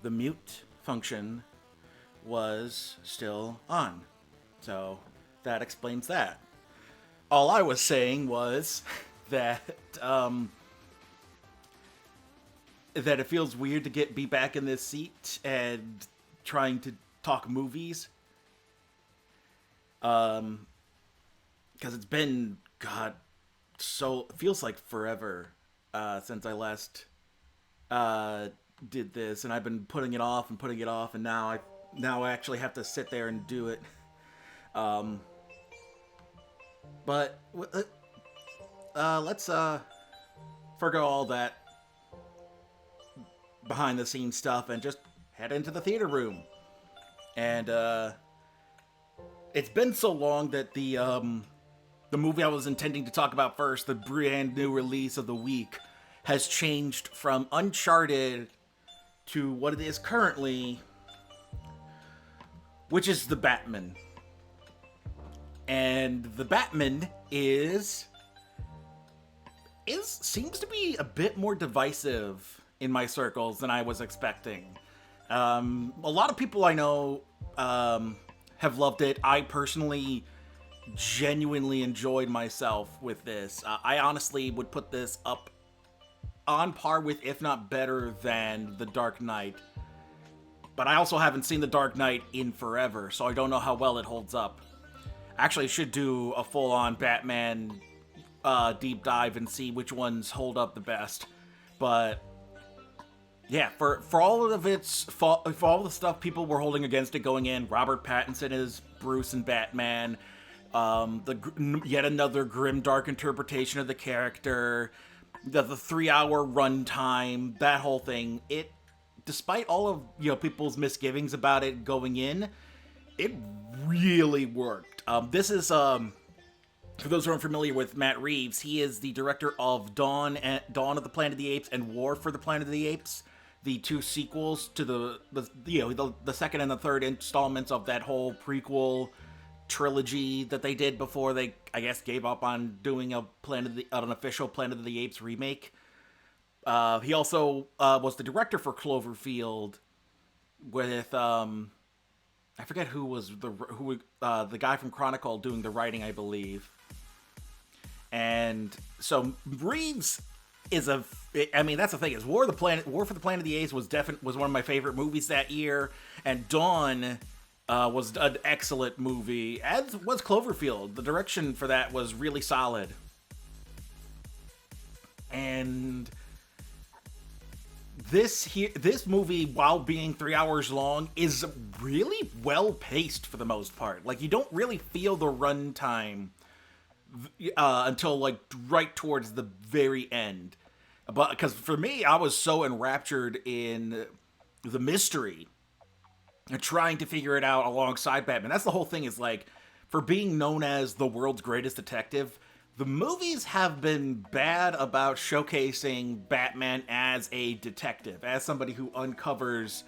the mute function was still on. So that explains that. All I was saying was that that it feels weird to be back in this seat and trying to talk movies. Because it's been, God, so it feels like forever since I last did this, and I've been putting it off and putting it off, and now I actually have to sit there and do it. But let's forgo all that behind the scenes stuff and just head into the theater room. And it's been so long that the movie I was intending to talk about first, the brand new release of the week, has changed from Uncharted to what it is currently, which is The Batman. And The Batman seems to be a bit more divisive in my circles than I was expecting. A lot of people I know have loved it. I personally genuinely enjoyed myself with this. I honestly would put this up on par with, if not better than, The Dark Knight. But I also haven't seen The Dark Knight in forever, so I don't know how well it holds up. Actually, I should do a full-on Batman deep dive and see which ones hold up the best. But yeah, for all of for all the stuff people were holding against it going in, Robert Pattinson is Bruce and Batman. Yet another grim, dark interpretation of the character. The 3-hour runtime, that whole thing. It, despite all of people's misgivings about it going in, it really worked. This is for those who aren't familiar with Matt Reeves, he is the director of Dawn of the Planet of the Apes and War for the Planet of the Apes, the two sequels to the second and the third installments of that whole prequel trilogy that they did before they, I guess, gave up on doing an official Planet of the Apes remake. He also was the director for Cloverfield with I forget who was the guy from Chronicle doing the writing, I believe. And so Reeves that's the thing, is War for the Planet of the Apes was one of my favorite movies that year, and Dawn was an excellent movie, as was Cloverfield. The direction for that was really solid. And this movie, while being 3 hours long, is really well paced for the most part. Like, you don't really feel the runtime until like right towards the very end. But because for me, I was so enraptured in the mystery and trying to figure it out alongside Batman. That's the whole thing, is like, for being known as the world's greatest detective, the movies have been bad about showcasing Batman as a detective, as somebody who uncovers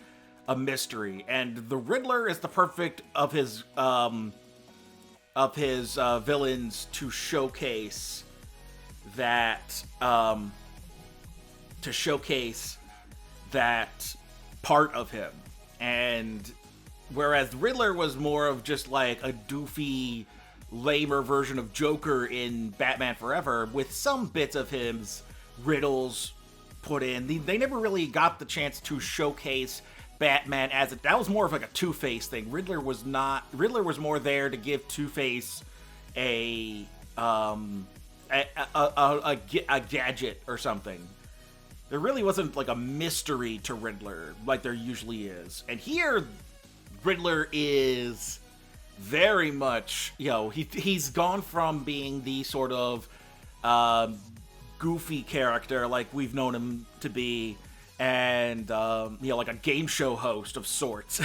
a mystery. And the Riddler is the perfect of his villains to showcase that part of him. And whereas Riddler was more of just like a doofy, lamer version of Joker in Batman Forever, with some bits of his riddles put in, they never really got the chance to showcase Batman that was more of like a Two-Face thing. Riddler was more there to give Two-Face a gadget or something. There really wasn't like a mystery to Riddler like there usually is. And here, Riddler is very much, he's gone from being the sort of goofy character like we've known him to be, and like a game show host of sorts,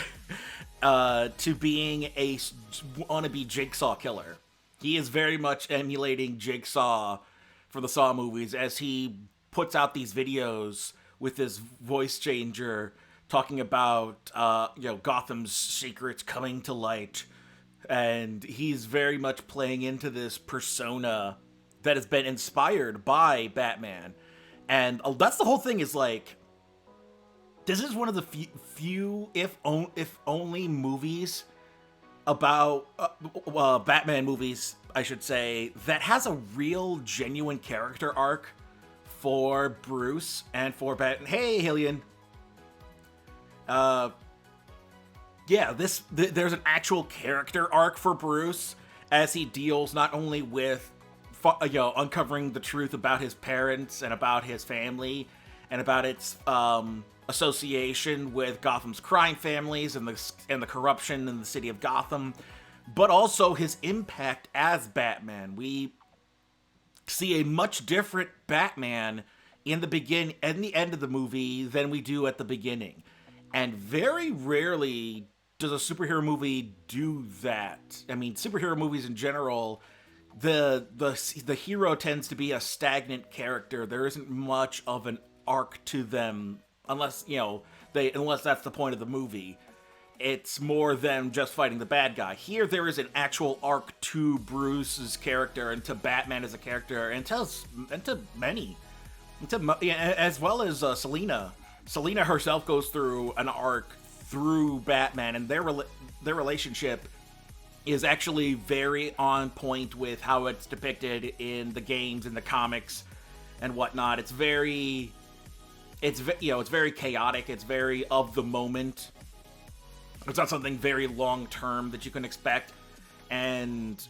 to being a wannabe Jigsaw killer. He is very much emulating Jigsaw for the Saw movies, as he puts out these videos with his voice changer talking about Gotham's secrets coming to light. And he's very much playing into this persona that has been inspired by Batman. And that's the whole thing, is like, this is one of the few if only movies about Batman movies, I should say, that has a real genuine character arc for Bruce and for Batman. Hey, Hillian. Yeah, there's an actual character arc for Bruce as he deals not only with uncovering the truth about his parents and about his family and about its association with Gotham's crime families and the corruption in the city of Gotham, but also his impact as Batman. We see a much different Batman in the end of the movie than we do at the beginning. And very rarely does a superhero movie do that. I mean, superhero movies in general, the hero tends to be a stagnant character. There isn't much of an arc to them unless that's the point of the movie. It's more than just fighting the bad guy. Here, there is an actual arc to Bruce's character and to Batman as a character, and to many, as well as Selina. Selina herself goes through an arc through Batman, and their relationship is actually very on point with how it's depicted in the games and the comics and whatnot. It's very chaotic. It's very of the moment. It's not something very long term that you can expect. And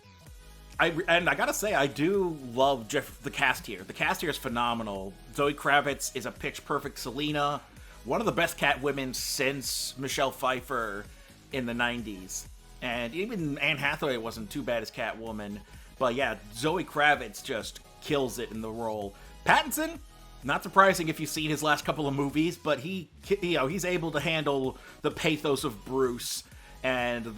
I gotta say, I do love the cast here. The cast here is phenomenal. Zoe Kravitz is a pitch perfect Selina, one of the best Catwomen since Michelle Pfeiffer in the 90s. And even Anne Hathaway wasn't too bad as Catwoman. But yeah, Zoe Kravitz just kills it in the role. Pattinson, not surprising if you've seen his last couple of movies, but he's able to handle the pathos of Bruce and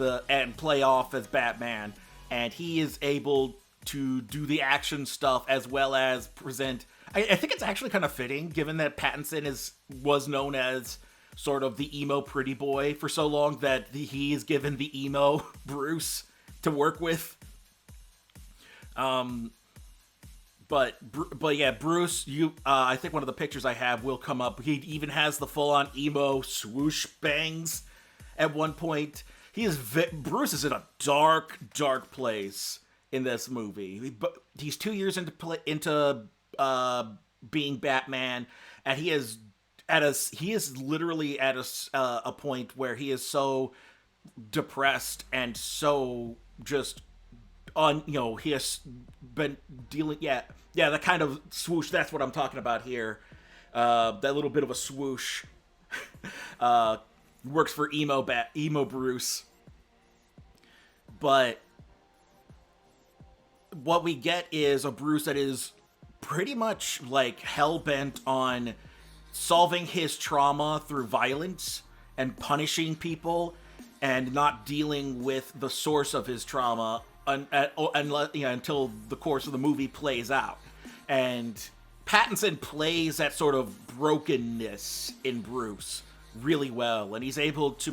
play off as Batman, and he is able to do the action stuff as well as present. I think it's actually kind of fitting, given that Pattinson was known as sort of the emo pretty boy for so long, that he is given the emo Bruce to work with. But yeah, Bruce, I think one of the pictures I have will come up. He even has the full-on emo swoosh bangs at one point. Bruce is in a dark, dark place in this movie. He's 2 years into being Batman, and he is literally at a point where he is so depressed and so just he has been dealing. Yeah, that kind of swoosh. That's what I'm talking about here. That little bit of a swoosh works for emo Bruce. But what we get is a Bruce that is pretty much like hell-bent on solving his trauma through violence and punishing people and not dealing with the source of his trauma until the course of the movie plays out. And Pattinson plays that sort of brokenness in Bruce really well, and he's able to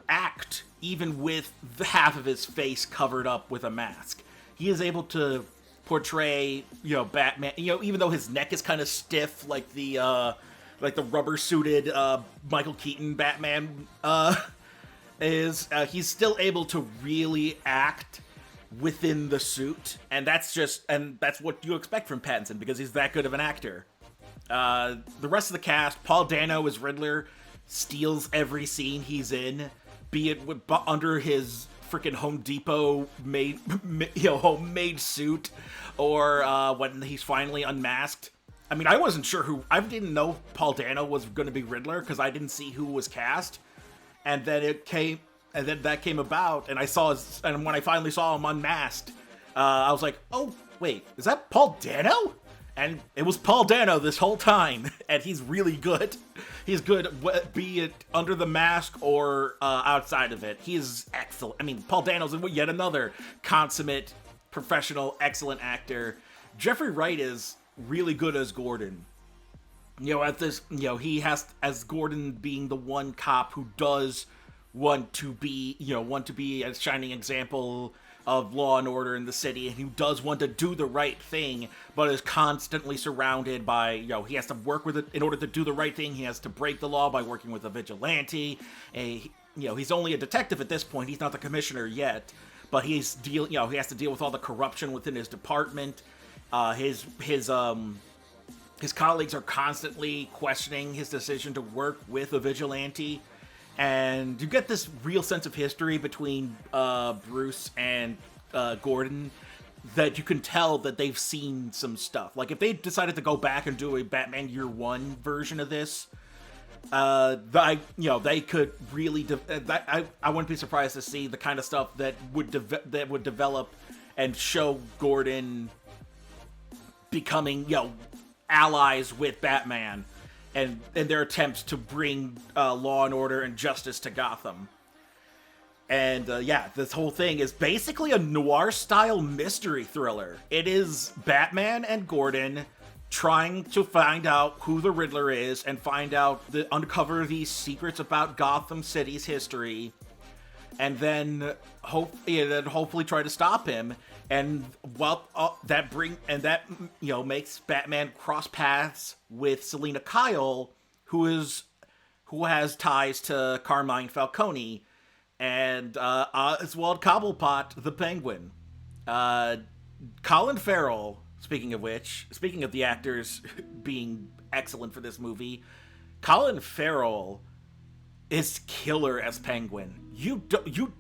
act even with the half of his face covered up with a mask. He is able to portray, Batman, even though his neck is kind of stiff, like the rubber-suited Michael Keaton Batman is. He's still able to really act within the suit, and that's what you expect from Pattinson because he's that good of an actor. The rest of the cast, Paul Dano as Riddler, steals every scene he's in, be it under his freaking Home Depot homemade suit, or when he's finally unmasked. I mean, I didn't know Paul Dano was going to be Riddler because I didn't see who was cast, and then that came about, and when I finally saw him unmasked, I was like, oh wait, is that Paul Dano? And it was Paul Dano this whole time, and he's really good. He's good, be it under the mask or outside of it. He is excellent. I mean, Paul Dano's yet another consummate, professional, excellent actor. Jeffrey Wright is really good as Gordon. He has, as Gordon being the one cop who does want to be a shining example of law and order in the city, and who does want to do the right thing, but is constantly surrounded by, he has to work with it in order to do the right thing. He has to break the law by working with a vigilante. He's only a detective at this point. He's not the commissioner yet, but he has to deal with all the corruption within his department. His colleagues are constantly questioning his decision to work with a vigilante. And you get this real sense of history between Bruce and Gordon that you can tell that they've seen some stuff. Like, if they decided to go back and do a Batman Year One version of this, they could really. I wouldn't be surprised to see the kind of stuff that would develop and show Gordon becoming, allies with Batman. And their attempts to bring law and order and justice to Gotham. And this whole thing is basically a noir-style mystery thriller. It is Batman and Gordon trying to find out who the Riddler is and uncover these secrets about Gotham City's history, and then hopefully try to stop him. And that makes Batman cross paths with Selina Kyle, who has ties to Carmine Falcone, and Oswald Cobblepot the Penguin. Colin Farrell, speaking of the actors being excellent for this movie, Colin Farrell is killer as Penguin.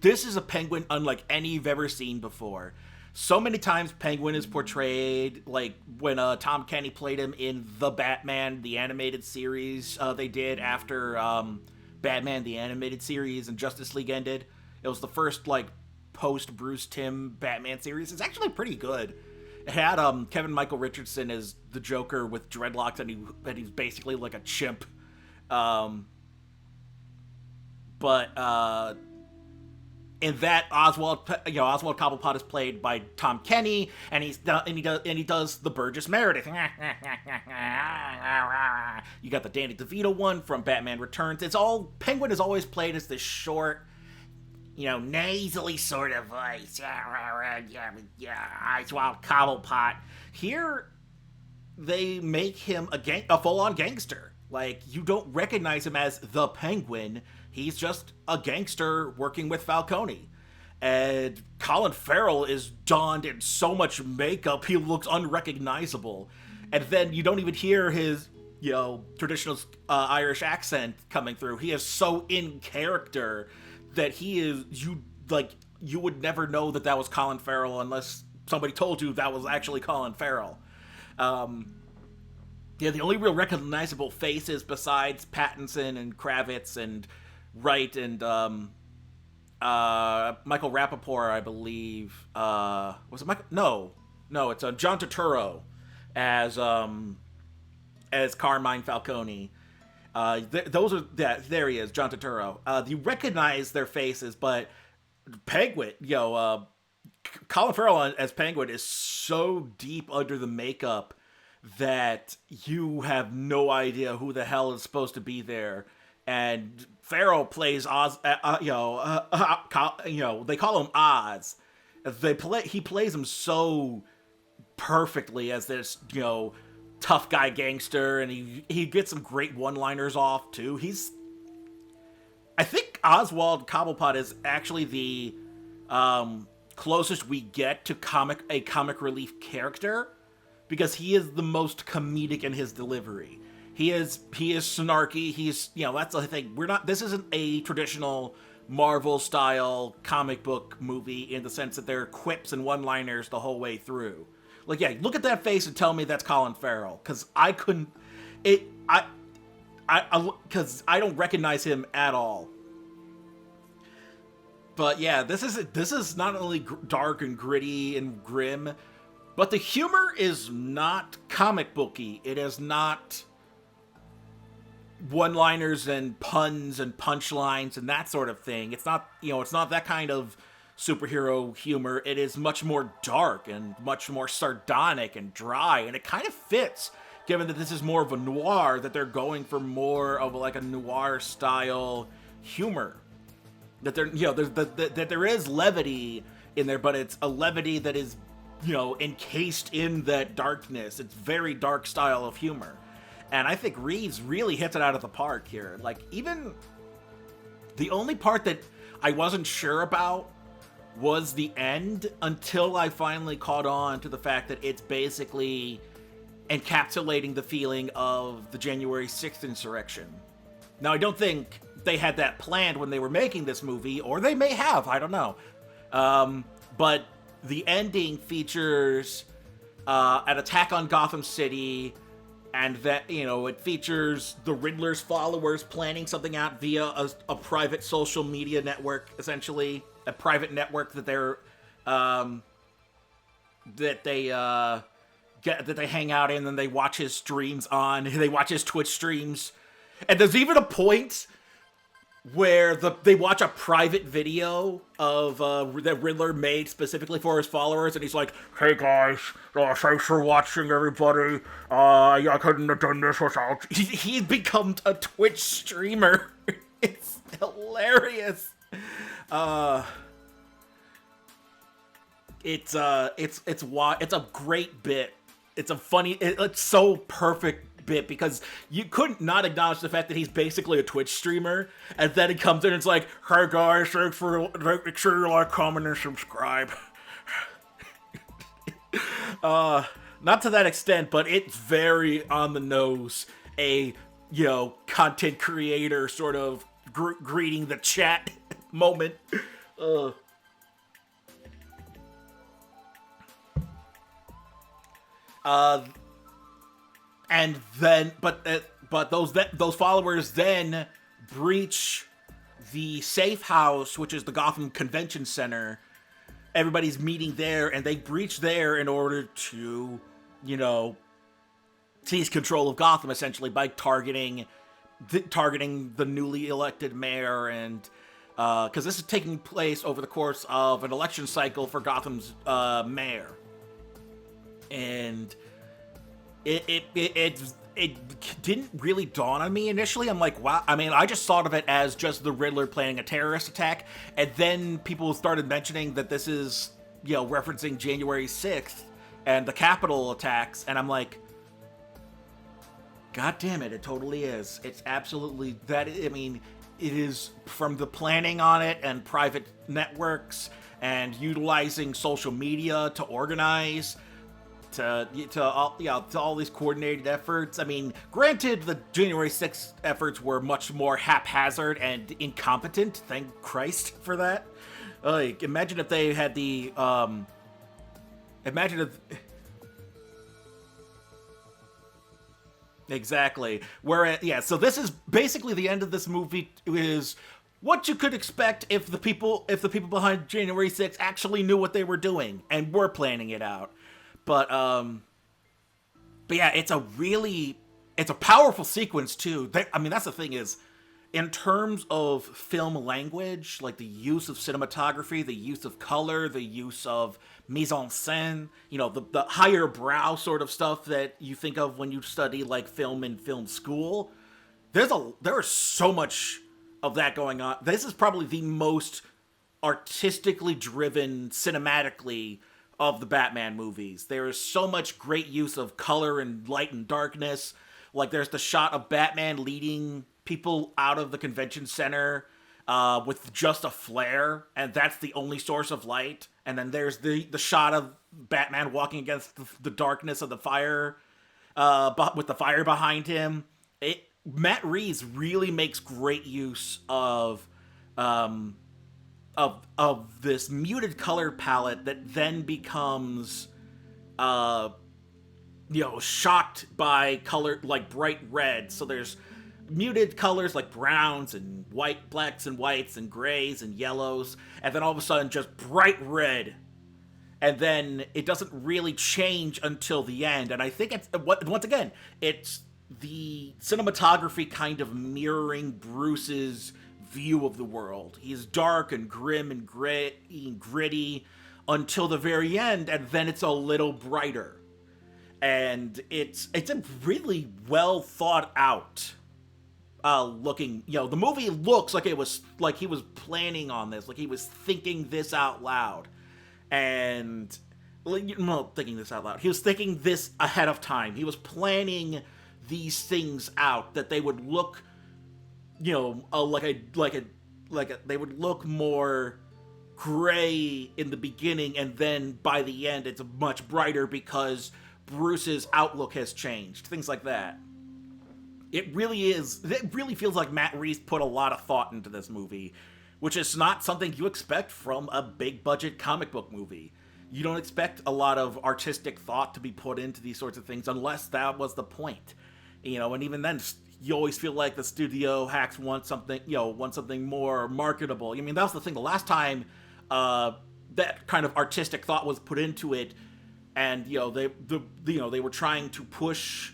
This is a Penguin unlike any you've ever seen before. So many times Penguin is portrayed, like when Tom Kenny played him in The Batman, the animated series they did after Batman, the animated series, and Justice League ended. It was the first, post-Bruce Timm Batman series. It's actually pretty good. It had Kevin Michael Richardson as the Joker with dreadlocks, and he's basically like a chimp. In that, Oswald Cobblepot is played by Tom Kenny, and he does the Burgess Meredith. You got the Danny DeVito one from Batman Returns. Penguin is always played as this short, nasally sort of voice. Oswald Cobblepot. Here, they make him a full-on gangster. Like, you don't recognize him as the Penguin. He's just a gangster working with Falcone. And Colin Farrell is donned in so much makeup, he looks unrecognizable. And then you don't even hear his, traditional Irish accent coming through. He is so in character that you would never know that was Colin Farrell unless somebody told you that was actually Colin Farrell. The only real recognizable faces besides Pattinson and Kravitz and Wright and Michael Rappaport, I believe. Was it Michael? No, it's John Turturro as Carmine Falcone. There he is, John Turturro. You recognize their faces, but Penguin, Colin Farrell as Penguin is so deep under the makeup that you have no idea who the hell is supposed to be there. And Farrell plays Oz. They call him Oz. He plays him so perfectly as this, tough guy gangster, and he gets some great one-liners off too. I think Oswald Cobblepot is actually the closest we get to a comic relief character, because he is the most comedic in his delivery. He is snarky. That's the thing. This isn't a traditional Marvel style comic book movie in the sense that there are quips and one-liners the whole way through. Look at that face and tell me that's Colin Farrell, because because I don't recognize him at all. But yeah, this is not only dark and gritty and grim, but the humor is not comic booky. It is not one-liners and puns and punchlines and that sort of thing. It's not that kind of superhero humor. It is much more dark and much more sardonic and dry, and it kind of fits, given that this is more of a noir, that they're going for more of a noir style humor. That there is levity in there, but it's a levity that is, encased in that darkness. It's very dark style of humor. And I think Reeves really hits it out of the park here. Like, even the only part that I wasn't sure about was the end, until I finally caught on to the fact that it's basically encapsulating the feeling of the January 6th insurrection. Now, I don't think they had that planned when they were making this movie, or they may have, I don't know. But the ending features an attack on Gotham City, and that, it features the Riddler's followers planning something out via a private social media network, essentially. A private network that they hang out in, and they watch his streams on. They watch his Twitch streams. And there's even a point where they watch a private video of that Riddler made specifically for his followers, and he's like, "Hey guys, thanks for watching, everybody. I couldn't have done this without." He's become a Twitch streamer. It's hilarious. It's a great bit. It's a funny. It's so perfect bit, because you couldn't not acknowledge the fact that he's basically a Twitch streamer, and then he comes in and it's like, "Hey guys, thanks for, make sure you like, comment, and subscribe." Not to that extent, but it's very on the nose. A content creator sort of greeting the chat moment. And then, but those followers then breach the safe house, which is the Gotham Convention Center. Everybody's meeting there, and they breach there in order to, seize control of Gotham, essentially, by targeting the newly elected mayor, and because this is taking place over the course of an election cycle for Gotham's mayor. And it didn't really dawn on me initially. I'm like, wow. I mean, I just thought of it as just the Riddler planning a terrorist attack, and then people started mentioning that this is, referencing January 6th and the Capitol attacks, and I'm like, God damn it, it totally is. It's absolutely that. I mean, it is, from the planning on it and private networks and utilizing social media to organize to all these coordinated efforts. I mean, granted, the January 6th efforts were much more haphazard and incompetent. Thank Christ for that. Like, imagine if they had the Exactly. So this is basically the end of this movie, is what you could expect if the people behind January 6th actually knew what they were doing and were planning it out. But yeah, it's a powerful sequence too. I mean, that's the thing, is, in terms of film language, like the use of cinematography, the use of color, the use of mise en scène, the higher brow sort of stuff that you think of when you study like film in film school. There is so much of that going on. This is probably the most artistically driven cinematically of the Batman movies. There is so much great use of color and light and darkness. Like, there's the shot of Batman leading people out of the convention center with just a flare, and that's the only source of light. And then there's the shot of Batman walking against the darkness of the fire, with the fire behind him. Matt Reeves really makes great use of this muted color palette that then becomes shocked by color like bright red. So there's muted colors like browns and blacks and whites and grays and yellows, and then all of a sudden just bright red, and then it doesn't really change until the end. And I think it's, once again, it's the cinematography kind of mirroring Bruce's view of the world. He's dark and grim and gritty until the very end, and then it's a little brighter. And it's a really well thought out looking. The movie looks like he was planning on this, like he was thinking this out loud. And well, thinking this out loud, he was thinking this ahead of time. He was planning these things out that they would look, they would look more gray in the beginning, and then by the end it's much brighter because Bruce's outlook has changed. Things like that. It really feels like Matt Reeves put a lot of thought into this movie, which is not something you expect from a big budget comic book movie. You don't expect a lot of artistic thought to be put into these sorts of things unless that was the point. And even then, you always feel like the studio hacks want something more marketable. I mean, that was the thing. The last time that kind of artistic thought was put into it, and they were trying to push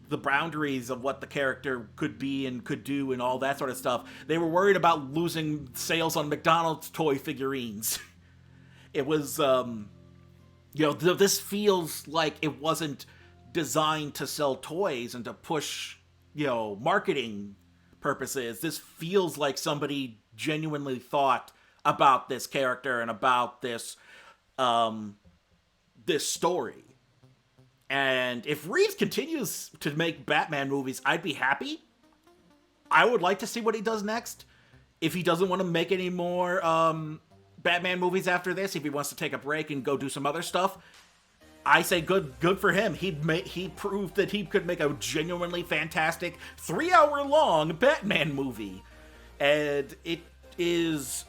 the boundaries of what the character could be and could do and all that sort of stuff. They were worried about losing sales on McDonald's toy figurines. It was, this feels like it wasn't designed to sell toys and to push, marketing purposes. This feels like somebody genuinely thought about this character and about this story. And if Reeves continues to make Batman movies, I'd be happy. I would like to see what he does next. If he doesn't want to make any more Batman movies after this, if he wants to take a break and go do some other stuff, I say good for him. He proved that he could make a genuinely fantastic 3-hour-long Batman movie. And it is...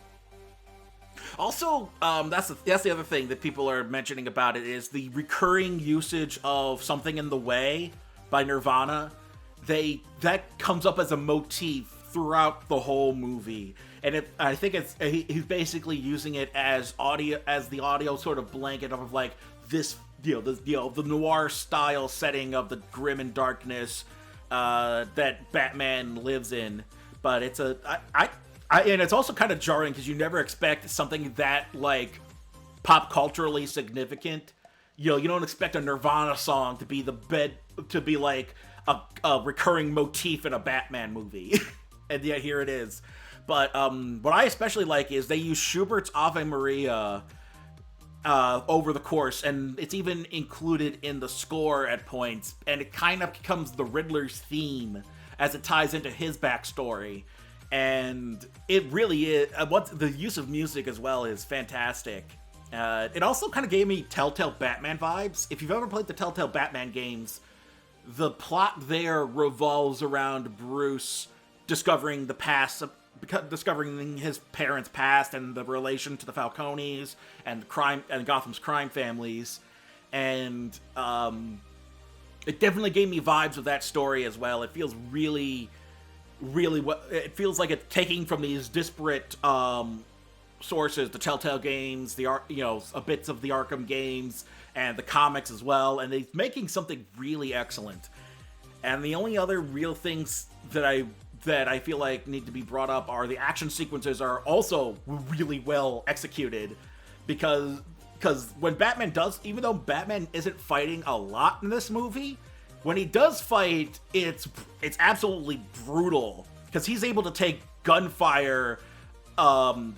Also, that's the other thing that people are mentioning about it is the recurring usage of "Something in the Way" by Nirvana. That comes up as a motif throughout the whole movie, and I think he's basically using it as the audio sort of blanket of like this, the noir style setting of the grim and darkness that Batman lives in. But it's and it's also kind of jarring because you never expect something that, like, pop culturally significant. You don't expect a Nirvana song to be like a recurring motif in a Batman movie. And yet here it is. But what I especially like is they use Schubert's Ave Maria over the course, and it's even included in the score at points, and it kind of becomes the Riddler's theme as it ties into his backstory. And it really is, the use of music as well is fantastic. It also kind of gave me Telltale Batman vibes. If you've ever played the Telltale Batman games, the plot there revolves around Bruce discovering his parents' past and the relation to the Falcones and Gotham's crime families. And it definitely gave me vibes of that story as well. It feels really it feels like it's taking from these disparate sources, the Telltale games, a bits of the Arkham games, and the comics as well, and it's making something really excellent. And the only other real things that I feel like need to be brought up are the action sequences are also really well executed, because when Batman does, even though Batman isn't fighting a lot in this movie, when he does fight, it's absolutely brutal, because he's able to take gunfire from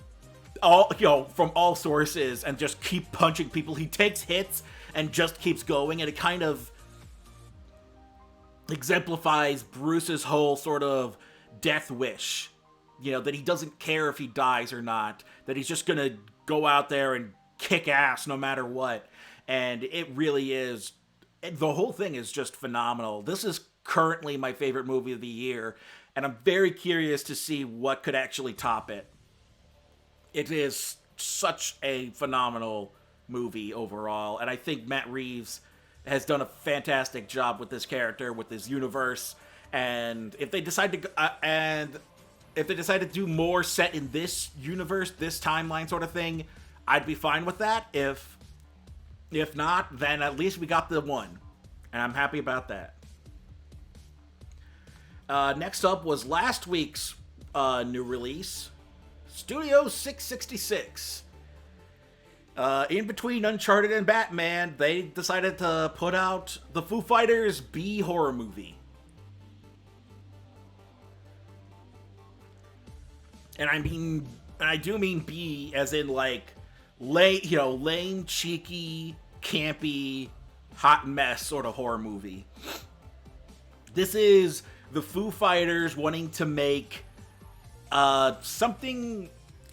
all sources and just keep punching people. He takes hits and just keeps going, and it kind of exemplifies Bruce's whole sort of death wish, that he doesn't care if he dies or not, that he's just gonna go out there and kick ass no matter what. And it really is, the whole thing is just phenomenal. This is currently my favorite movie of the year, and I'm very curious to see what could actually top it. It is such a phenomenal movie overall, and I think Matt Reeves has done a fantastic job with this character, with this universe. And if they decide to do more set in this universe, this timeline sort of thing, I'd be fine with that. If not, then at least we got the one, and I'm happy about that. Next up was last week's new release, Studio 666. In between Uncharted and Batman, they decided to put out the Foo Fighters B horror movie. And I do mean B as in like lame, cheeky, campy, hot mess sort of horror movie. This is the Foo Fighters wanting to make something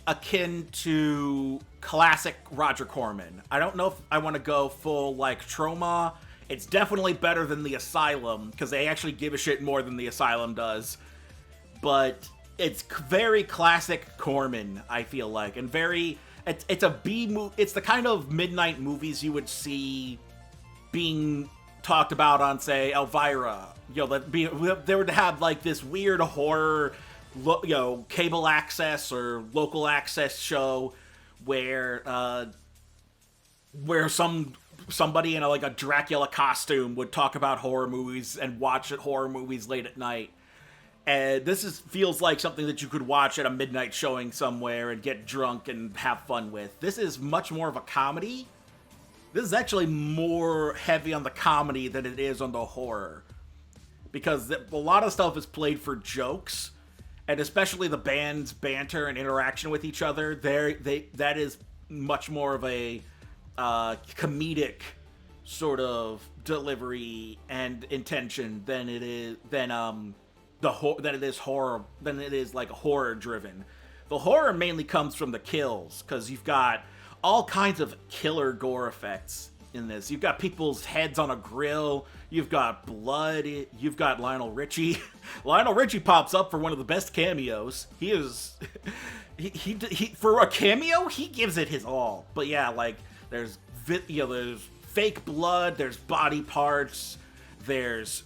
akin to classic Roger Corman. I don't know if I want to go full like Trauma. It's definitely better than The Asylum because they actually give a shit more than The Asylum does. But it's very classic Corman, I feel like, and very it's a B movie. It's the kind of midnight movies you would see being talked about on, say, Elvira. They would have like this weird horror, cable access or local access show where somebody in a Dracula costume would talk about horror movies and watch horror movies late at night. And this feels like something that you could watch at a midnight showing somewhere and get drunk and have fun with. This is much more of a comedy. This is actually more heavy on the comedy than it is on the horror. Because a lot of stuff is played for jokes, and especially the band's banter and interaction with each other, that is much more of a comedic sort of delivery and intention than it is horror driven. The horror mainly comes from the kills, because you've got all kinds of killer gore effects in this. You've got people's heads on a grill. You've got blood. You've got Lionel Richie. Lionel Richie pops up for one of the best cameos. He is he for a cameo, he gives it his all. But yeah, there's fake blood. There's body parts. There's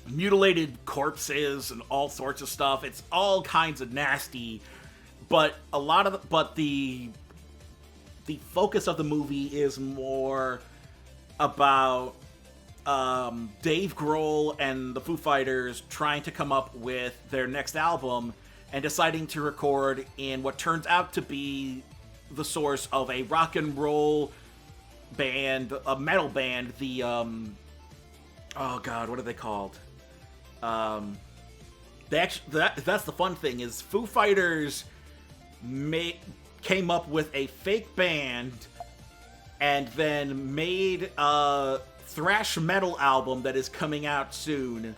mutilated corpses and all sorts of stuff. It's all kinds of nasty. But the focus of the movie is more about Dave Grohl and the Foo Fighters trying to come up with their next album and deciding to record in what turns out to be the source of a rock and roll band, a metal band, the oh god, what are they called? That's the fun thing, is Foo Fighters came up with a fake band and then made a thrash metal album that is coming out soon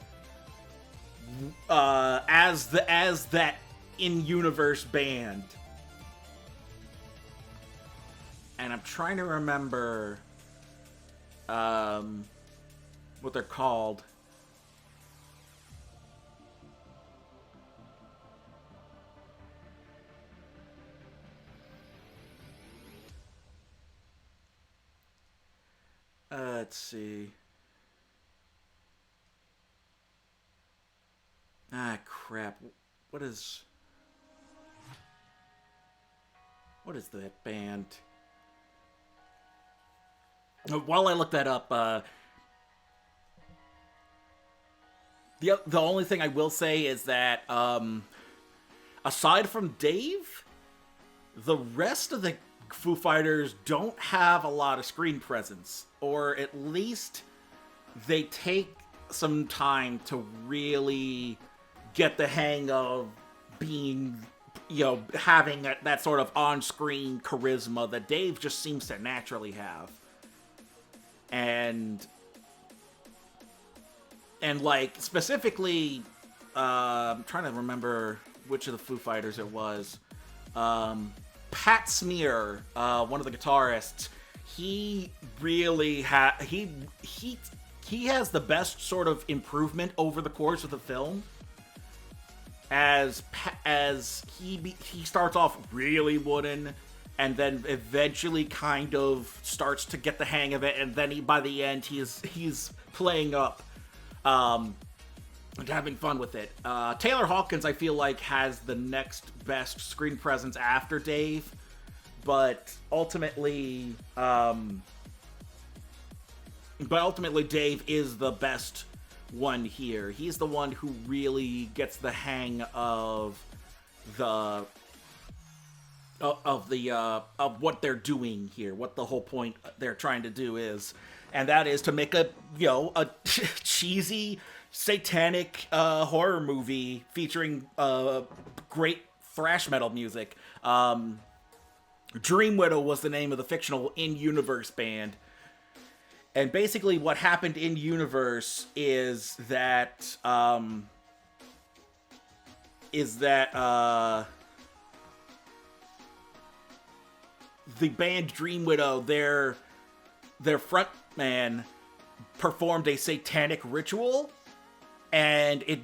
as that in-universe band. And I'm trying to remember what they're called. Let's see. Ah, crap. What is that band? While I look that up, the only thing I will say is that, aside from Dave, the rest of the Foo Fighters don't have a lot of screen presence, or at least they take some time to really get the hang of being, having that sort of on-screen charisma that Dave just seems to naturally have. And specifically, I'm trying to remember which of the Foo Fighters it was. Pat Smear, one of the guitarists, he really he has the best sort of improvement over the course of the film. As he starts off really wooden, and then eventually kind of starts to get the hang of it, and then by the end he's playing up, and having fun with it. Taylor Hawkins, I feel like, has the next best screen presence after Dave, but ultimately Dave is the best one here. He's the one who really gets the hang of what they're doing here, what the whole point they're trying to do is, and that is to make a cheesy satanic horror movie featuring great thrash metal music. Dream Widow was the name of the fictional in-universe band. And basically what happened in universe is that the band Dream Widow, their frontman performed a satanic ritual, and it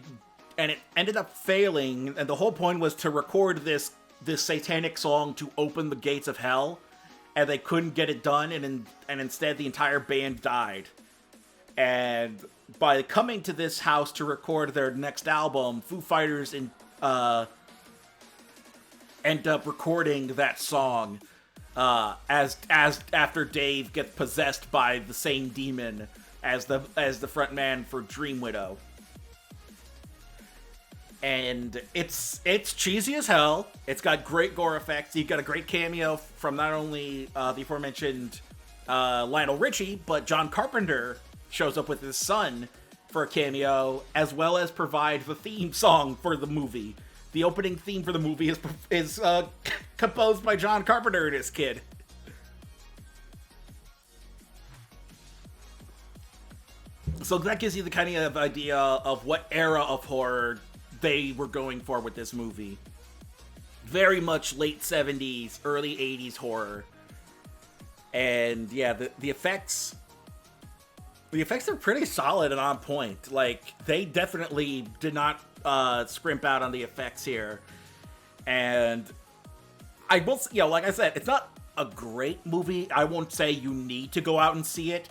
ended up failing, and the whole point was to record this satanic song to open the gates of hell, and they couldn't get it done, and instead the entire band died. And by coming to this house to record their next album, Foo Fighters end up recording that song as after Dave gets possessed by the same demon as the frontman for Dream Widow. And it's cheesy as hell. It's got great gore effects. You've got a great cameo from not only the aforementioned Lionel Richie, but John Carpenter shows up with his son for a cameo, as well as provide the theme song for the movie. The opening theme for the movie is composed by John Carpenter and his kid. So that gives you the kind of idea of what era of horror they were going for with this movie. Very much late 70s, early 80s horror. And yeah, the effects are pretty solid and on point. Like, they definitely did not scrimp out on the effects here. And I will, like I said, it's not a great movie. I won't say you need to go out and see it,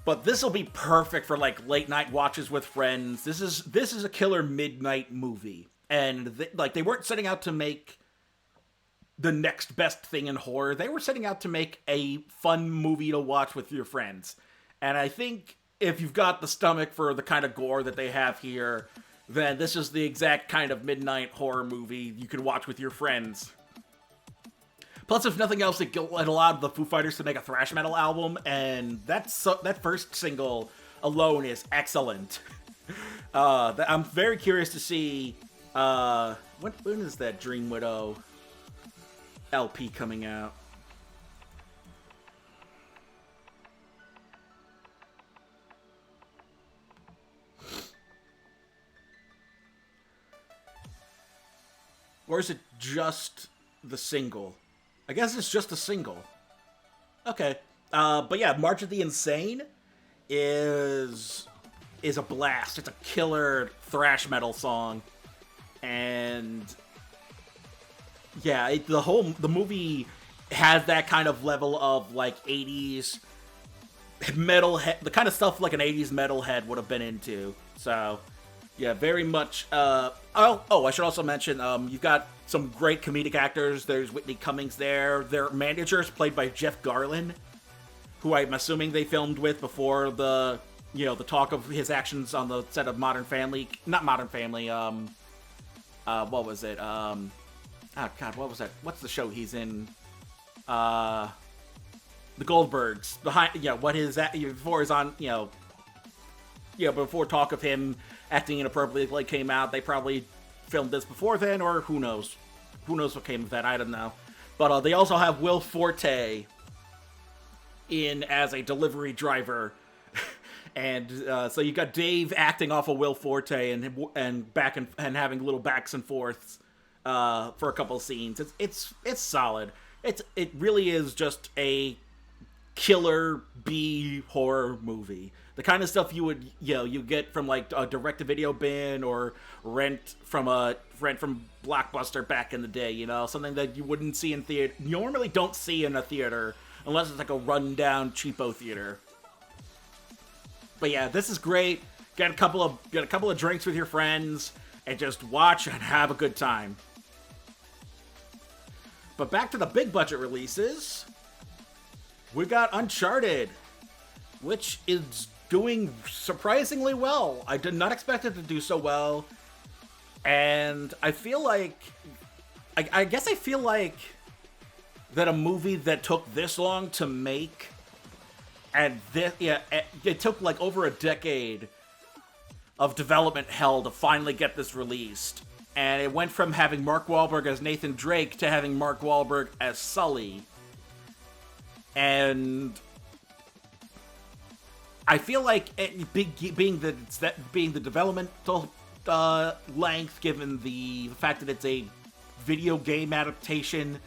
but this will be perfect for like late night watches with friends. This is a killer midnight movie, and they weren't setting out to make the next best thing in horror. They were setting out to make a fun movie to watch with your friends. And I think if you've got the stomach for the kind of gore that they have here, then this is the exact kind of midnight horror movie you can watch with your friends. Plus, if nothing else, it allowed the Foo Fighters to make a thrash metal album, and that first single alone is excellent. I'm very curious to see when is that Dream Widow LP coming out? Or is it just the single? I guess it's just a single. Okay. But yeah, March of the Insane is a blast. It's a killer thrash metal song. And yeah, the movie has that kind of level of like 80s metalhead, the kind of stuff like an 80s metalhead would have been into. So yeah, very much. I should also mention, you've got some great comedic actors. There's Whitney Cummings there. Their manager is played by Jeff Garlin, who I'm assuming they filmed with before the talk of his actions on the set of Modern Family. Not Modern Family. What was it? Oh God, what was that? What's the show he's in? The Goldbergs. What his before is on. Before talk of him acting inappropriately came out, they probably filmed this before then, or who knows? Who knows what came of that? I don't know. But they also have Will Forte in as a delivery driver, and so you got Dave acting off of Will Forte and back and having little backs and forths for a couple of scenes. It's solid. It really is just a killer B horror movie. The kind of stuff you would you get from like a direct-to-video bin or rent from Blockbuster back in the day. Something that you wouldn't see in theater. You normally don't see in a theater unless it's like a run-down cheapo theater. But yeah, this is great. Get a couple of drinks with your friends and just watch and have a good time. But back to the big budget releases. We got Uncharted, which is doing surprisingly well. I did not expect it to do so well. And I feel like I guess I feel like that a movie that took this long to make, and it took like over a decade of development hell to finally get this released. And it went from having Mark Wahlberg as Nathan Drake to having Mark Wahlberg as Sully. And I feel like being the developmental length, given the fact that it's a video game adaptation,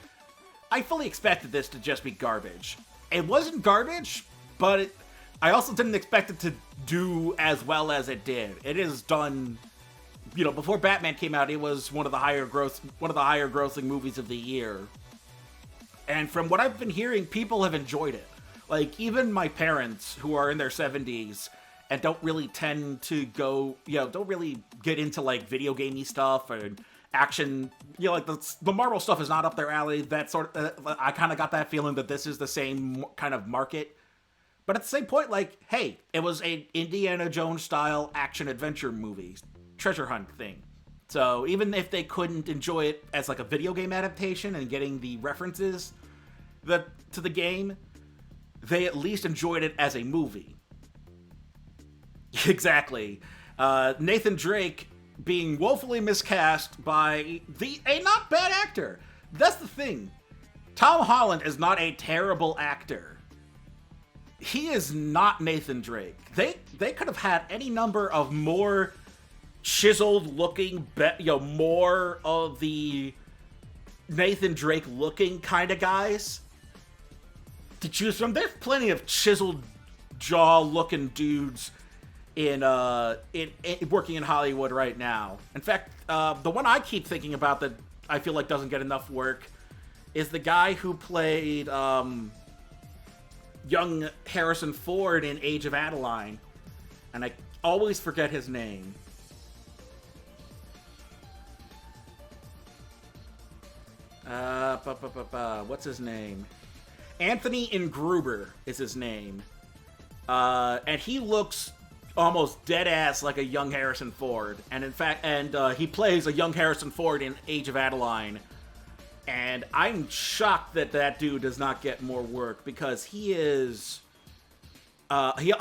I fully expected this to just be garbage. It wasn't garbage, but I also didn't expect it to do as well as it did. It is done, before Batman came out, it was one of the higher grossing movies of the year. And from what I've been hearing, people have enjoyed it. Like, even my parents, who are in their 70s and don't really tend to don't really get into, like, video gamey stuff and action, like, the Marvel stuff is not up their alley. That sort of, I kind of got that feeling that this is the same kind of market. But at the same point, like, hey, it was an Indiana Jones-style action-adventure movie, treasure hunt thing. So even if they couldn't enjoy it as, like, a video game adaptation and getting the references to the game, they at least enjoyed it as a movie. Exactly. Nathan Drake being woefully miscast by a not bad actor. That's the thing. Tom Holland is not a terrible actor. He is not Nathan Drake. They could have had any number of more chiseled looking, more of the Nathan Drake looking kind of guys to choose from. There's plenty of chiseled jaw looking dudes in working in Hollywood right now. In fact, the one I keep thinking about that I feel like doesn't get enough work is the guy who played young Harrison Ford in Age of Adeline, and I always forget his name. What's his name? Anthony Ingruber is his name. And he looks almost dead ass like a young Harrison Ford. And in fact, he plays a young Harrison Ford in Age of Adeline. And I'm shocked that dude does not get more work, because he is. He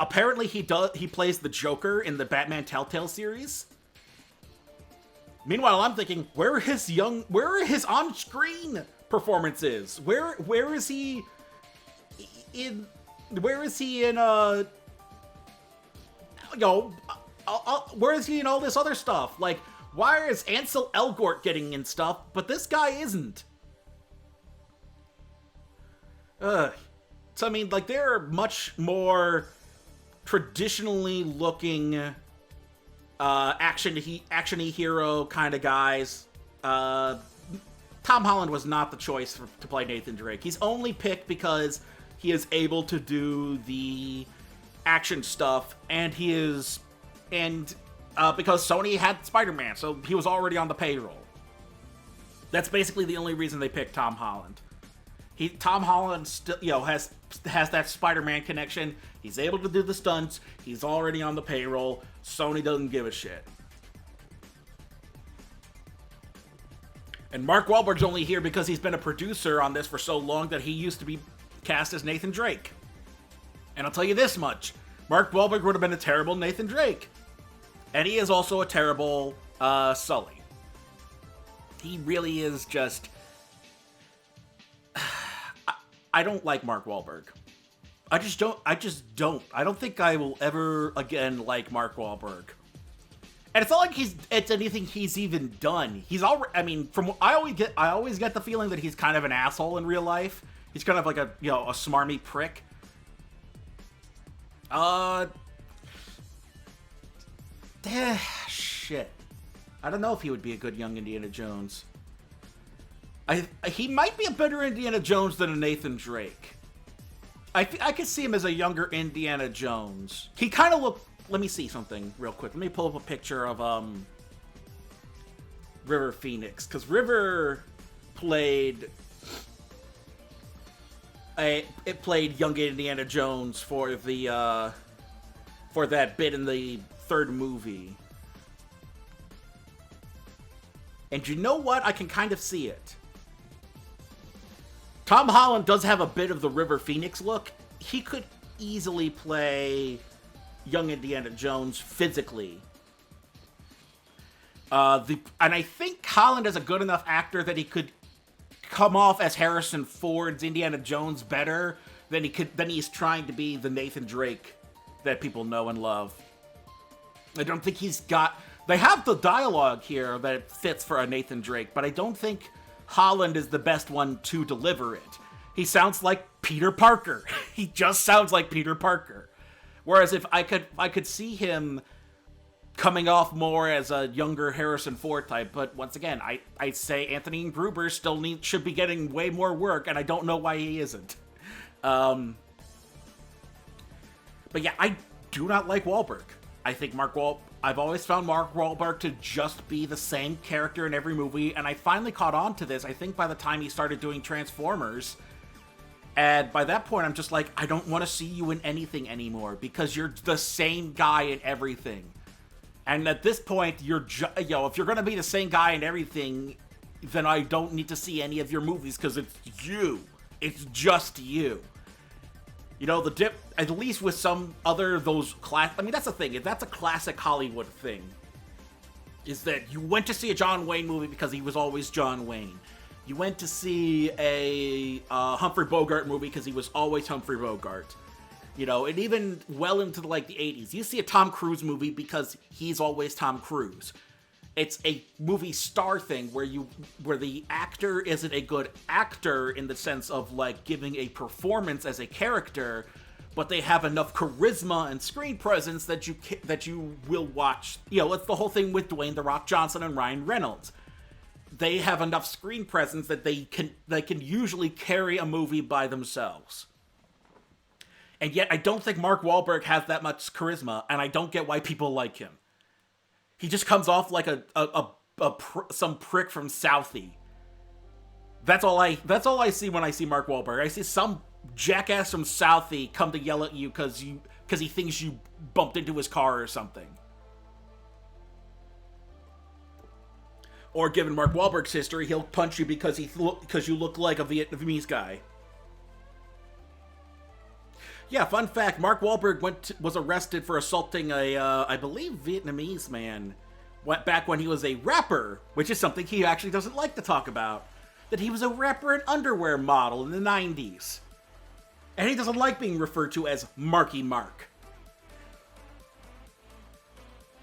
plays the Joker in the Batman Telltale series. Meanwhile, I'm thinking, where are his on-screen performances? Where is he in? Where is he in? Where is he in all this other stuff? Like, why is Ansel Elgort getting in stuff, but this guy isn't? So I mean, like, there are much more traditionally looking action-y hero kind of guys. Tom Holland was not the choice to play Nathan Drake. He's only picked because he is able to do the action stuff, and because Sony had Spider-Man, so he was already on the payroll. That's basically the only reason they picked Tom Holland. Tom Holland still, has that Spider-Man connection. He's able to do the stunts. He's already on the payroll. Sony doesn't give a shit. And Mark Wahlberg's only here because he's been a producer on this for so long that he used to be cast as Nathan Drake. And I'll tell you this much. Mark Wahlberg would have been a terrible Nathan Drake. And he is also a terrible Sully. He really is just... I don't like Mark Wahlberg. I just don't. I don't think I will ever again like Mark Wahlberg. And it's not like it's anything he's even done. He's already, I mean, I always get the feeling that he's kind of an asshole in real life. He's kind of like a smarmy prick. Shit. I don't know if he would be a good young Indiana Jones. He might be a better Indiana Jones than a Nathan Drake. I could see him as a younger Indiana Jones. He kind of looked... Let me see something real quick. Let me pull up a picture of River Phoenix, because River played young Indiana Jones for that bit in the third movie. And you know what? I can kind of see it. Tom Holland does have a bit of the River Phoenix look. He could easily play young Indiana Jones physically. And I think Holland is a good enough actor that he could come off as Harrison Ford's Indiana Jones better than he's trying to be the Nathan Drake that people know and love. I don't think he's got... They have the dialogue here that fits for a Nathan Drake, but I don't think Holland is the best one to deliver it. He sounds like Peter Parker. He just sounds like Peter Parker. Whereas if I could see him coming off more as a younger Harrison Ford type, but once again, I say Anthony Gruber should be getting way more work, and I don't know why he isn't. But yeah, I do not like Wahlberg. I think I've always found Mark Wahlberg to just be the same character in every movie, and I finally caught on to this, I think by the time he started doing Transformers. And by that point, I'm just like, I don't want to see you in anything anymore, because you're the same guy in everything. And at this point, if you're going to be the same guy in everything, then I don't need to see any of your movies, because it's you. It's just you. You know, at least with some other I mean, that's the thing. That's a classic Hollywood thing. Is that you went to see a John Wayne movie because he was always John Wayne. You went to see a Humphrey Bogart movie because he was always Humphrey Bogart. You know, and even well into the 80s. You see a Tom Cruise movie because he's always Tom Cruise. It's a movie star thing where the actor isn't a good actor in the sense of giving a performance as a character, but they have enough charisma and screen presence that you will watch. You know, it's the whole thing with Dwayne "The Rock" Johnson and Ryan Reynolds. They have enough screen presence that they can usually carry a movie by themselves. And yet, I don't think Mark Wahlberg has that much charisma, and I don't get why people like him. He just comes off like some prick from Southie. That's all I see when I see Mark Wahlberg. I see some jackass from Southie come to yell at you because he thinks you bumped into his car or something. Or given Mark Wahlberg's history, he'll punch you because you look like a Vietnamese guy. Yeah, fun fact, Mark Wahlberg was arrested for assaulting I believe, Vietnamese man back when he was a rapper, which is something he actually doesn't like to talk about. That he was a rapper and underwear model in the 90s. And he doesn't like being referred to as Marky Mark.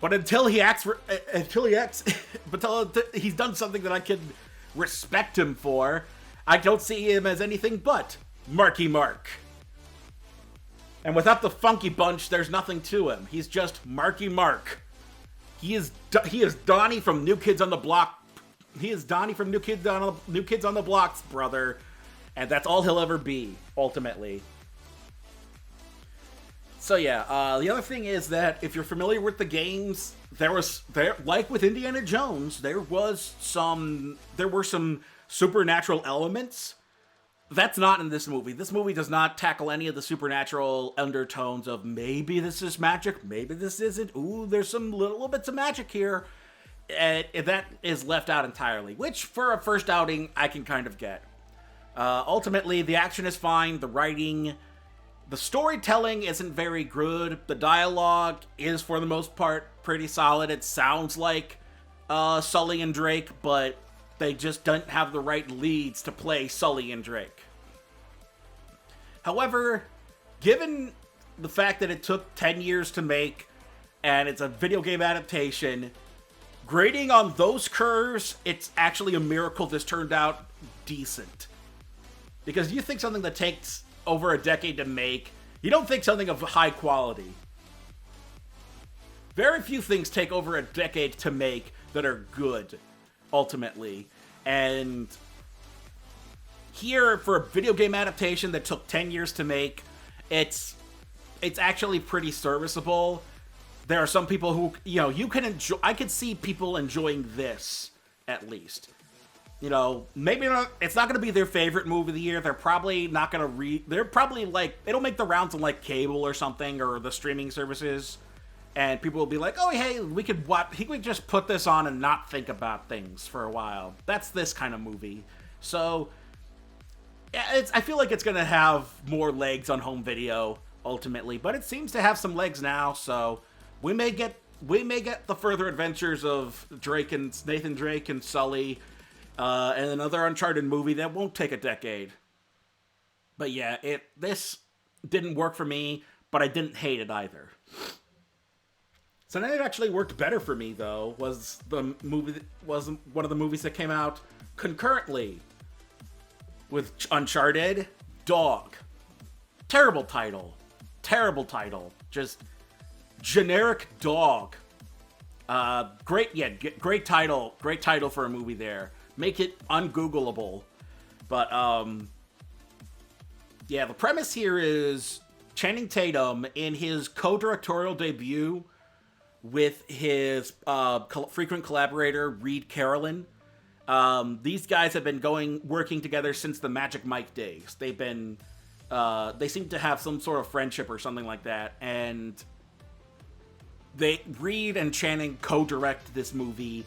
But until he's done something that I can respect him for, I don't see him as anything but Marky Mark. And without the funky bunch, there's nothing to him. He's just Marky Mark. He is Donnie from New Kids on the Block. He is Donnie from New Kids on the Block's brother, and that's all he'll ever be ultimately. So yeah, the other thing is that if you're familiar with the games, like with Indiana Jones, there were some supernatural elements. That's not in this movie. This movie does not tackle any of the supernatural undertones of maybe this is magic, maybe this isn't. Ooh, there's some little bits of magic here. And that is left out entirely, which for a first outing, I can kind of get. Ultimately, the action is fine, the writing, the storytelling isn't very good, the dialogue is for the most part pretty solid. It sounds like Sully and Drake, but they just don't have the right leads to play Sully and Drake. However, given the fact that it took 10 years to make, and it's a video game adaptation, grading on those curves, it's actually a miracle this turned out decent. Because you think something that takes over a decade to make, you don't think something of high quality. Very few things take over a decade to make that are good, ultimately. And here, for a video game adaptation that took 10 years to make, it's actually pretty serviceable. There are some people who, you can enjoy. I could see people enjoying this, at least. Maybe not. It's not going to be their favorite movie of the year. They're probably not going to they're probably it'll make the rounds on cable or something, or the streaming services. And people will be like, oh, hey, we could just put this on and not think about things for a while. That's this kind of movie. So, yeah, I feel like it's going to have more legs on home video, ultimately. But it seems to have some legs now, so we may get we may get the further adventures of Drake and Nathan Drake and Sully, and another Uncharted movie that won't take a decade. But yeah, this didn't work for me, but I didn't hate it either. Something that actually worked better for me, though, was one of the movies that came out concurrently with Uncharted. Dog. Terrible title. Terrible title. Just generic dog. Great title. Great title for a movie there. Make it ungoogleable. But, yeah, the premise here is Channing Tatum, in his co-directorial debut with his frequent collaborator, Reed Carolyn. These guys have been working together since the Magic Mike days. They seem to have some sort of friendship or something like that, and Reed and Channing co-direct this movie,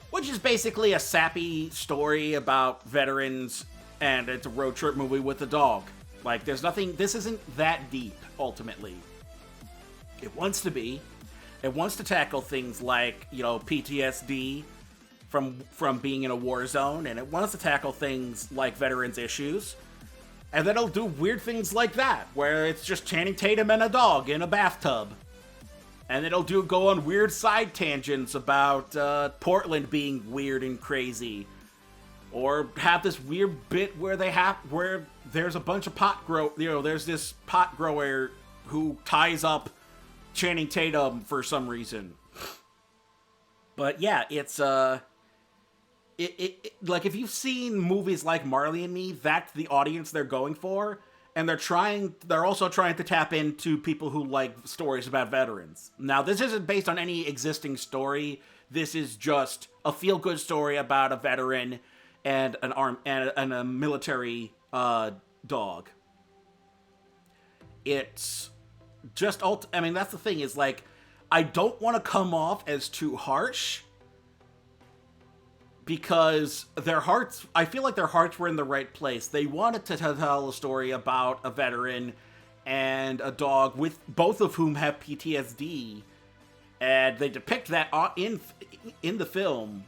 which is basically a sappy story about veterans, and it's a road trip movie with a dog. Like, this isn't that deep, ultimately. It wants to be. It wants to tackle things like, PTSD from being in a war zone, and it wants to tackle things like veterans issues. And then it'll do weird things like that, where it's just Channing Tatum and a dog in a bathtub. And it'll go on weird side tangents about Portland being weird and crazy. Or have this weird bit where there's a bunch of there's this pot grower who ties up Channing Tatum for some reason. But yeah, it's like, if you've seen movies like Marley and Me, that's the audience they're going for, and they're also trying to tap into people who like stories about veterans. Now, this isn't based on any existing story. This is just a feel-good story about a veteran and and a military dog. It's just that's the thing, is like, I don't want to come off as too harsh, because I feel like their hearts were in the right place. They wanted to tell a story about a veteran and a dog, with both of whom have PTSD, and they depict that in the film.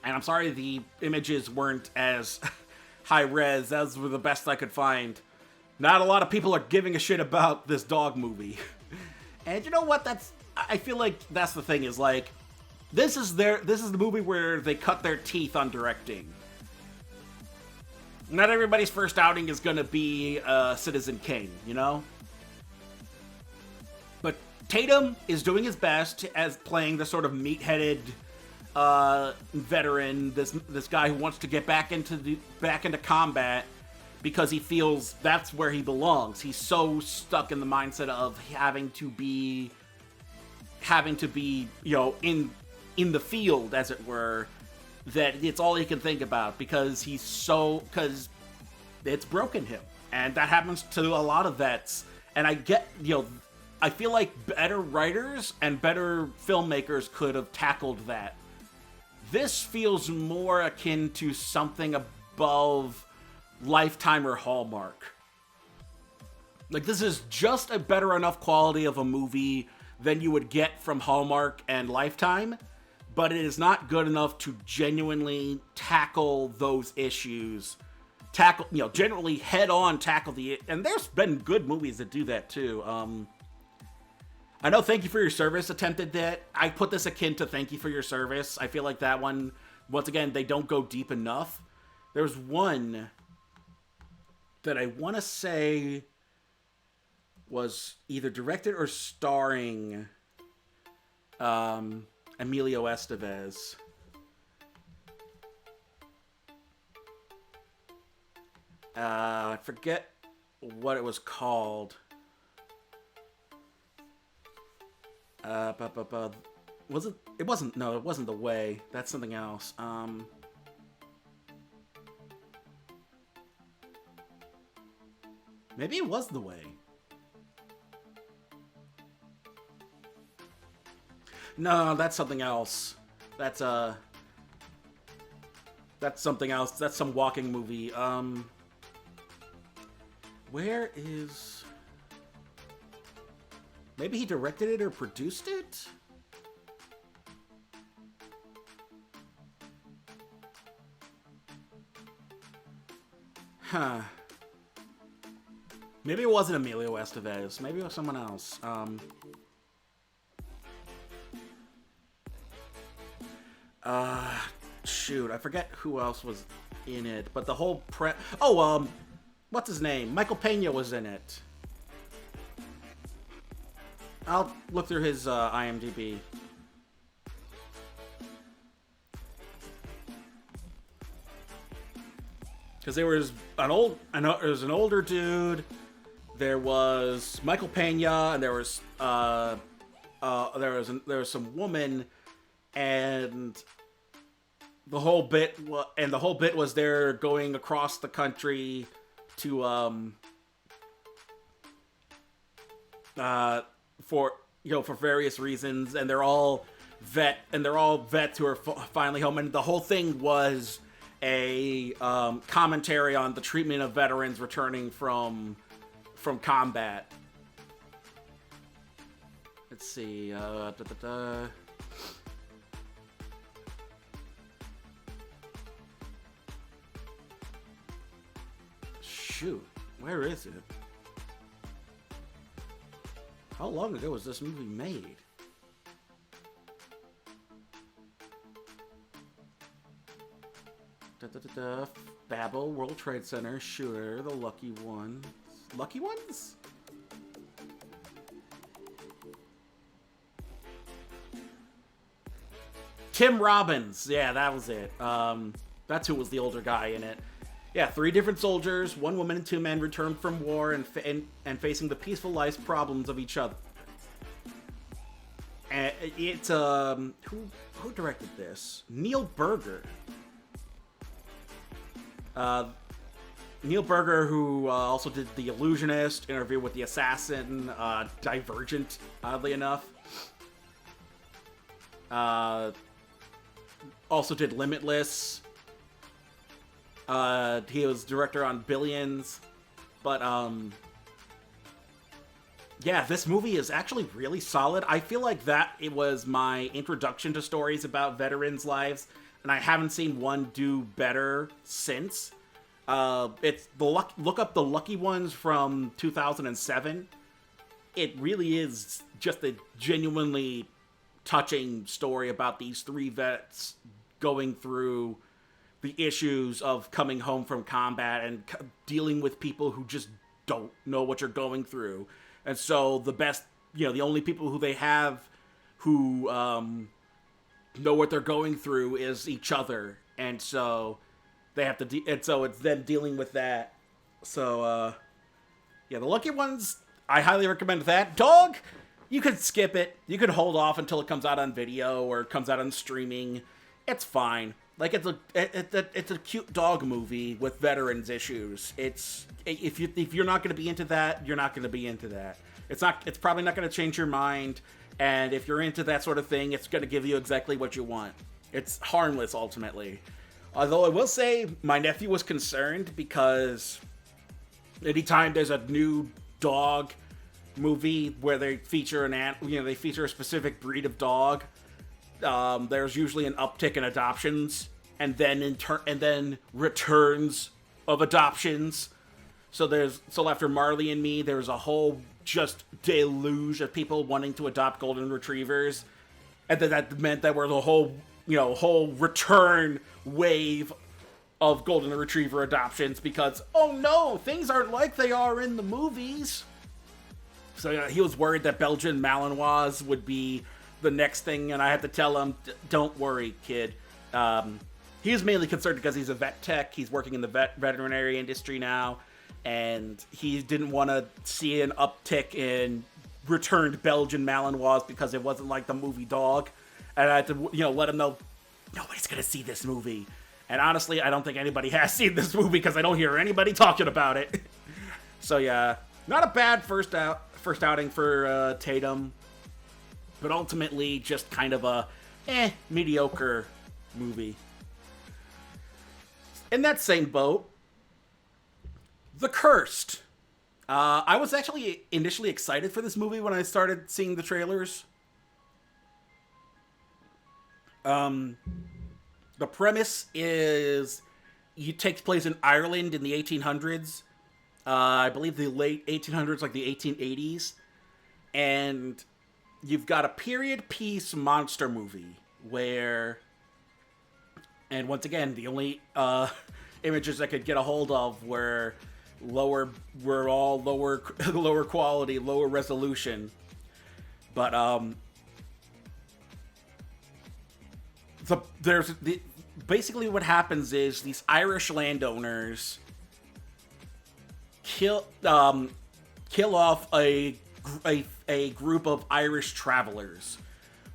And I'm sorry the images weren't as high res. Those were the best I could find. Not a lot of people are giving a shit about this dog movie. And you know what? I feel like that's the thing, is like, this is the movie where they cut their teeth on directing. Not everybody's first outing is gonna be Citizen Kane, But Tatum is doing his best as playing the sort of meat-headed veteran, this guy who wants to get back into combat because he feels that's where he belongs. He's so stuck in the mindset of having to be in the field, as it were, that it's all he can think about, because it's broken him. And that happens to a lot of vets. And I feel like better writers and better filmmakers could have tackled that. This feels more akin to something above Lifetime or Hallmark. Like, this is just a better enough quality of a movie than you would get from Hallmark and Lifetime, but it is not good enough to genuinely tackle those issues. Generally head-on tackle and there's been good movies that do that too. I know Thank You for Your Service attempted that. I put this akin to Thank You for Your Service. I feel like that one, once again, they don't go deep enough. There's one that I want to say was either directed or starring Emilio Estevez. I forget what it was called. Was it? It wasn't. No, it wasn't The Way. That's something else. Maybe it was The Way. No, that's something else. That's something else. That's some walking movie. Where is... Maybe he directed it or produced it? Huh. Maybe it wasn't Emilio Estevez. Maybe it was someone else. Shoot, I forget who else was in it, but the whole what's his name? Michael Pena was in it. I'll look through his IMDb. Because there was an older dude. There was Michael Pena, and there was some woman, and the whole bit was they're going across the country to for various reasons, and they're all vets who are finally home, and the whole thing was a commentary on the treatment of veterans returning from combat. Let's see. Shoot, where is it? How long ago was this movie made? Babel, World Trade Center, Shooter, The Lucky Ones. Lucky Ones? Tim Robbins. Yeah, that was it. That's who was the older guy in it. Yeah, 3 different soldiers, 1 woman and 2 men returned from war and facing the peaceful life problems of each other. And it's who directed this? Neil Berger. Neil Berger, who also did The Illusionist, Interview with the Assassin, Divergent, oddly enough. Also did Limitless. He was director on Billions. But, yeah, this movie is actually really solid. I feel like that it was my introduction to stories about veterans' lives, and I haven't seen one do better since. It's look up The Lucky Ones from 2007. It really is just a genuinely touching story about these 3 vets going through the issues of coming home from combat and dealing with people who just don't know what you're going through. And so the only people who they have who know what they're going through is each other. And so they have to, and so it's them dealing with that. So, yeah, The Lucky Ones, I highly recommend that. Dog, you could skip it. You could hold off until it comes out on video or comes out on streaming. It's fine. Like, it's a cute dog movie with veterans issues. If you're not going to be into that, you're not going to be into that. It's probably not going to change your mind. And if you're into that sort of thing, it's going to give you exactly what you want. It's harmless, ultimately. Although I will say, my nephew was concerned because anytime there's a new dog movie where they feature a specific breed of dog, there's usually an uptick in adoptions, and then returns of adoptions. So after Marley and Me, there's a whole just deluge of people wanting to adopt golden retrievers, and then that meant that we're the whole return wave of golden retriever adoptions because, oh no, things aren't like they are in the movies. So yeah, he was worried that Belgian Malinois would be the next thing, and I had to tell him, don't worry, kid. He was mainly concerned because he's a vet tech. He's working in the veterinary industry now, and he didn't want to see an uptick in returned Belgian Malinois because it wasn't like the movie Dog. And I had to, let him know, nobody's going to see this movie. And honestly, I don't think anybody has seen this movie because I don't hear anybody talking about it. So yeah, not a bad first outing for Tatum, but ultimately just kind of a mediocre movie. In that same boat, The Cursed. I was actually initially excited for this movie when I started seeing the trailers. The premise is it takes place in Ireland in the 1800s. I believe the late 1800s, like the 1880s. And you've got a period piece monster movie where, and once again, the only images I could get a hold of were all lower quality, lower resolution. But basically what happens is these Irish landowners kill off a group of Irish travelers,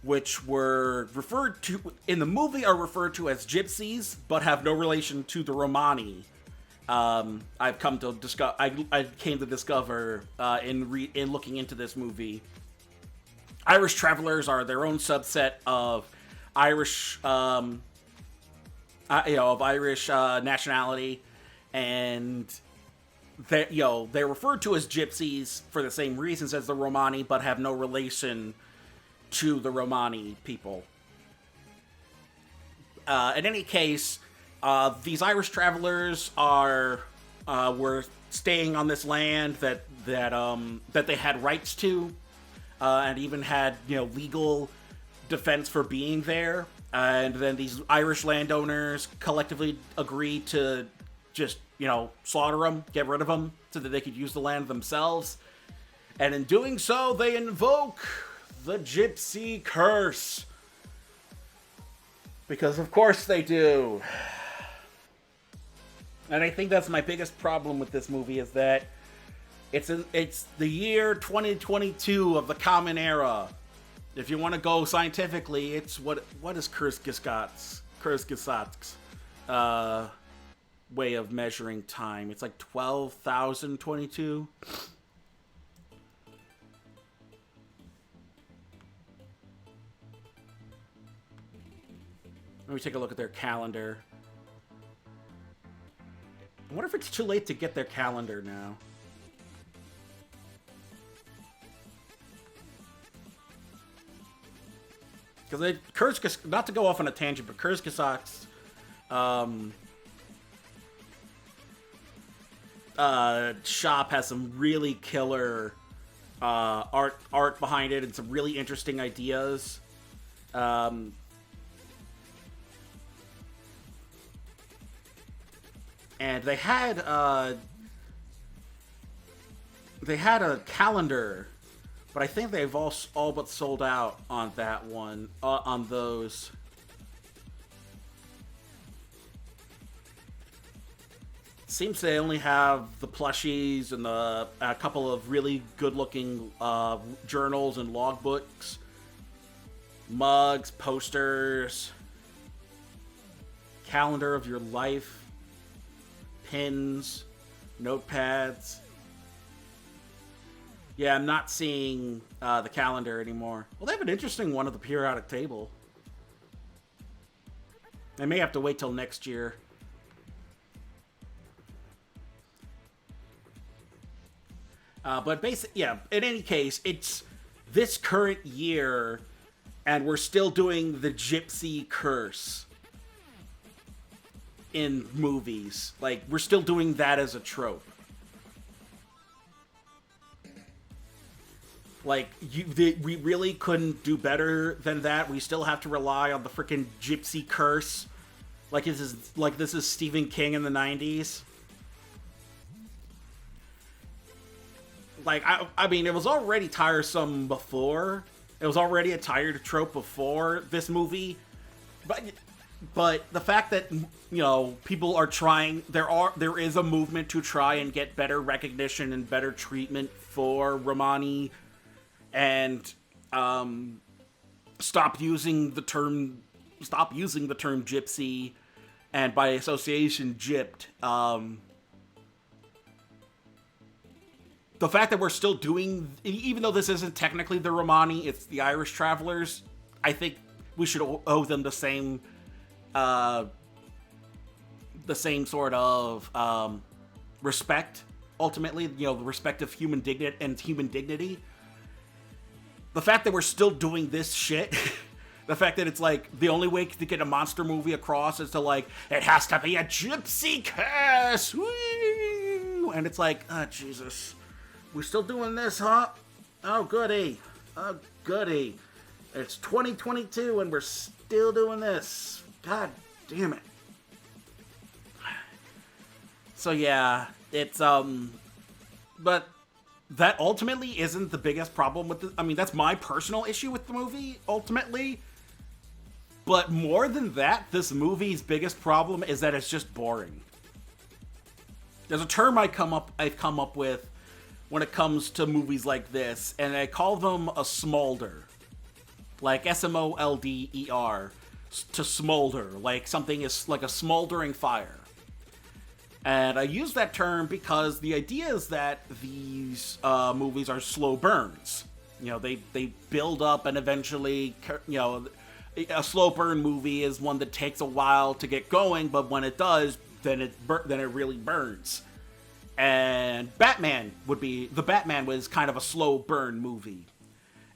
which were referred to in the movie are referred to as gypsies, but have no relation to the Romani. I came to discover in looking into this movie. Irish travelers are their own subset of Irish, of Irish nationality, and they're referred to as gypsies for the same reasons as the Romani, but have no relation to the Romani people. In any case, these Irish travelers were staying on this land that they had rights to, and even had legal defense for being there. And then these Irish landowners collectively agreed to just slaughter them, get rid of them, so that they could use the land themselves. And in doing so, they invoke the Gypsy Curse. Because of course they do. And I think that's my biggest problem with this movie, is that it's the year 2022 of the Common Era. If you want to go scientifically, it's what is Kurzgesagt's way of measuring time? It's like 12,022. Let me take a look at their calendar. I wonder if it's too late to get their calendar now. Because not to go off on a tangent, but Kurzgesagt's shop has some really killer art behind it and some really interesting ideas. And they had a calendar, but I think they've all but sold out on that one, on those. Seems they only have the plushies and a couple of really good-looking journals and logbooks, mugs, posters, calendar of your life, pins, notepads. Yeah, I'm not seeing the calendar anymore. Well, they have an interesting one of the periodic table. I may have to wait till next year. But basically, yeah, in any case, it's this current year, and we're still doing the Gypsy Curse in movies. Like, we're still doing that as a trope. Like, we really couldn't do better than that. We still have to rely on the freaking Gypsy Curse. Like this is Stephen King in the 90s. Like, I mean, it was already tiresome before. It was already a tired trope before this movie. But the fact that, people are trying, there is a movement to try and get better recognition and better treatment for Romani, and stop using the term gypsy, and by association gypped. The fact that we're still doing, even though this isn't technically the Romani, it's the Irish travelers, I think we should owe them the same sort of respect ultimately, you know, the respect of human dignity. The fact that we're still doing this shit, the fact that it's like the only way to get a monster movie across is to like, it has to be a gypsy curse, woo! And it's like, oh Jesus, we're still doing this, huh? Oh goody, oh goody. It's 2022 and we're still doing this. God damn it. So yeah, it's but that ultimately isn't the biggest problem with the, I mean, that's my personal issue with the movie ultimately. But more than that, this movie's biggest problem is that it's just boring. There's a term I've come up with when it comes to movies like this, and I call them a smolder. Like SMOLDER, to smolder, like something is like a smoldering fire. And I use that term because the idea is that these movies are slow burns. You know, they build up and eventually, you know, a slow burn movie is one that takes a while to get going, but when it does, then it really burns. And the Batman was kind of a slow burn movie.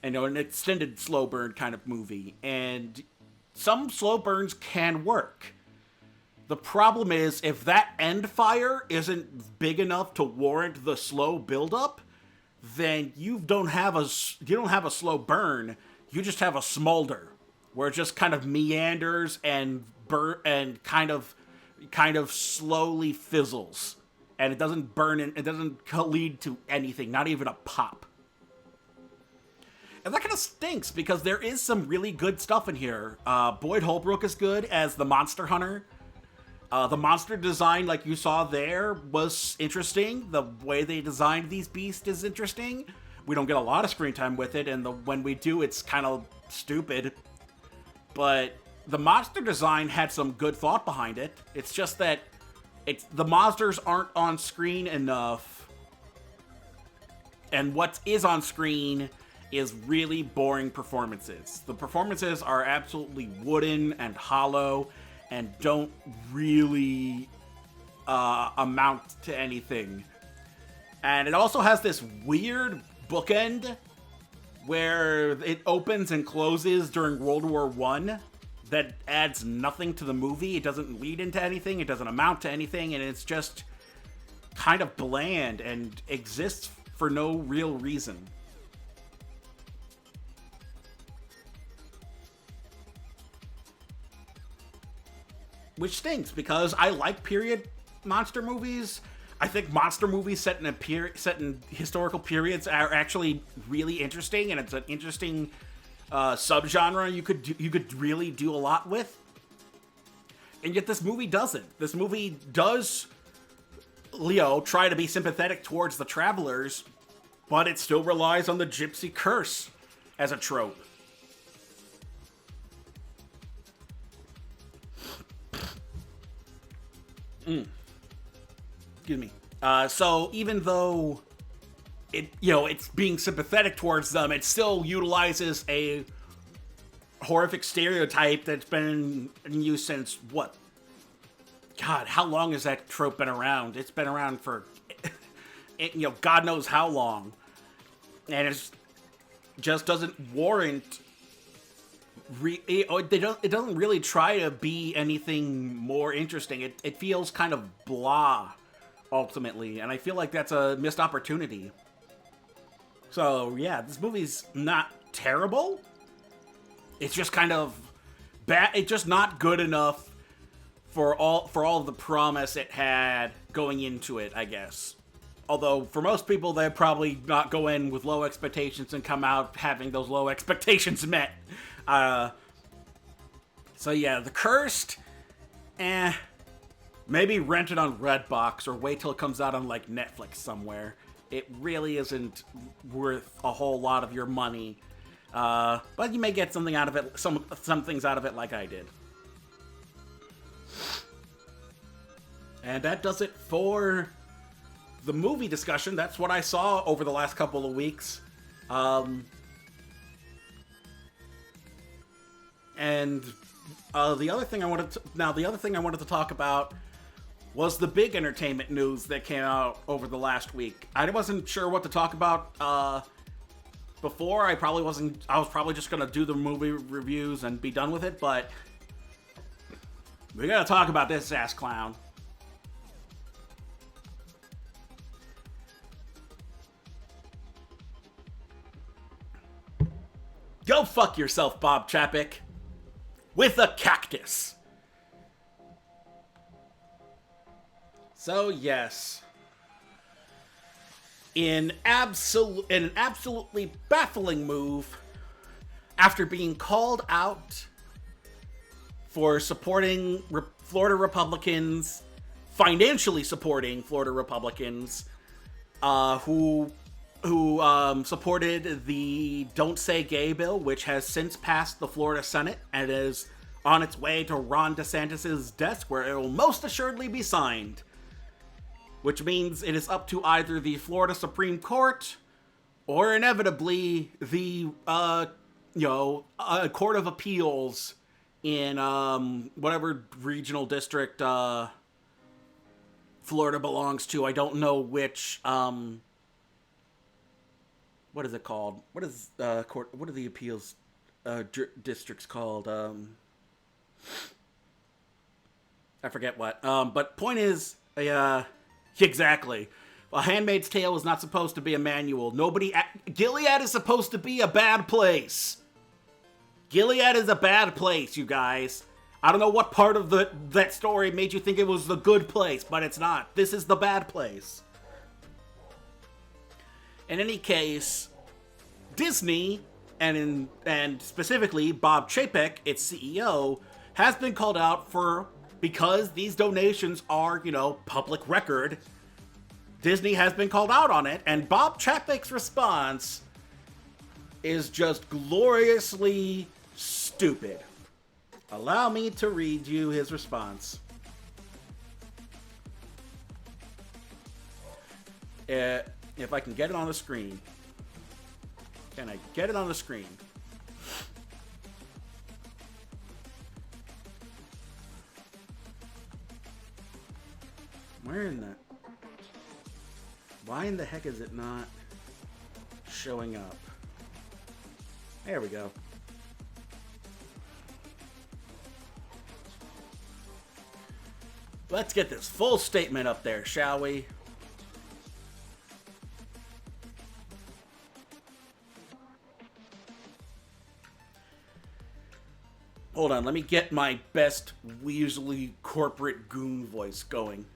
And, you know, an extended slow burn kind of movie. And some slow burns can work. The problem is, if that end fire isn't big enough to warrant the slow buildup, then you don't have a slow burn. You just have a smolder, where it just kind of meanders and kind of slowly fizzles, and it doesn't burn and it doesn't lead to anything, not even a pop. And that kind of stinks because there is some really good stuff in here. Boyd Holbrook is good as the monster hunter. The monster design, like you saw there, was interesting. The way they designed these beasts is interesting. We don't get a lot of screen time with it, and when we do, it's kind of stupid. But the monster design had some good thought behind it. It's just that the monsters aren't on screen enough, and what is on screen is really boring performances. The performances are absolutely wooden and hollow, and don't really amount to anything. And it also has this weird bookend where it opens and closes during World War I that adds nothing to the movie. It doesn't lead into anything, it doesn't amount to anything, and it's just kind of bland and exists for no real reason. Which stinks, because I like period monster movies. I think monster movies set in historical periods are actually really interesting, and it's an interesting subgenre you could really do a lot with. And yet this movie doesn't. This movie does, Leo, try to be sympathetic towards the travelers, but it still relies on the gypsy curse as a trope. Excuse me. So even though it's being sympathetic towards them, it still utilizes a horrific stereotype that's been in use since what? God, how long has that trope been around? It's been around for, God knows how long, and it just doesn't warrant. It doesn't really try to be anything more interesting. It feels kind of blah, ultimately, and I feel like that's a missed opportunity. So yeah, this movie's not terrible. It's just kind of bad. It's just not good enough for all of the promise it had going into it, I guess. Although for most people, they'd probably not go in with low expectations and come out having those low expectations met. So yeah, The Cursed, maybe rent it on Redbox or wait till it comes out on like Netflix somewhere. It really isn't worth a whole lot of your money, but you may get something out of it, some things out of it, like I did. And that does it for the movie discussion. That's what I saw over the last couple of weeks. And the other thing I wanted to talk about was the big entertainment news that came out over the last week. I wasn't sure what to talk about before. I was probably just gonna do the movie reviews and be done with it, but we gotta talk about this ass clown. Go fuck yourself, Bob Chapek. With a cactus. So, yes. In an absolutely baffling move, after being called out for supporting Florida Republicans, financially supporting Florida Republicans, who supported the Don't Say Gay bill, which has since passed the Florida Senate and is on its way to Ron DeSantis' desk, where it will most assuredly be signed. Which means it is up to either the Florida Supreme Court or inevitably the, Court of Appeals in whatever regional district Florida belongs to. I don't know which. What is it called? What is court? What are the appeals districts called? I forget what. But point is, exactly. A Handmaid's Tale is not supposed to be a manual. Gilead is supposed to be a bad place. Gilead is a bad place, you guys. I don't know what part of that story made you think it was the good place, but it's not. This is the bad place. In any case, Disney, and specifically Bob Chapek, its CEO, has been called out because these donations are, public record. Disney has been called out on it, and Bob Chapek's response is just gloriously stupid. Allow me to read you his response. If I can get it on the screen. Can I get it on the screen? Why in the heck is it not showing up? There we go. Let's get this full statement up there, shall we? Hold on, let me get my best Weasley corporate goon voice going.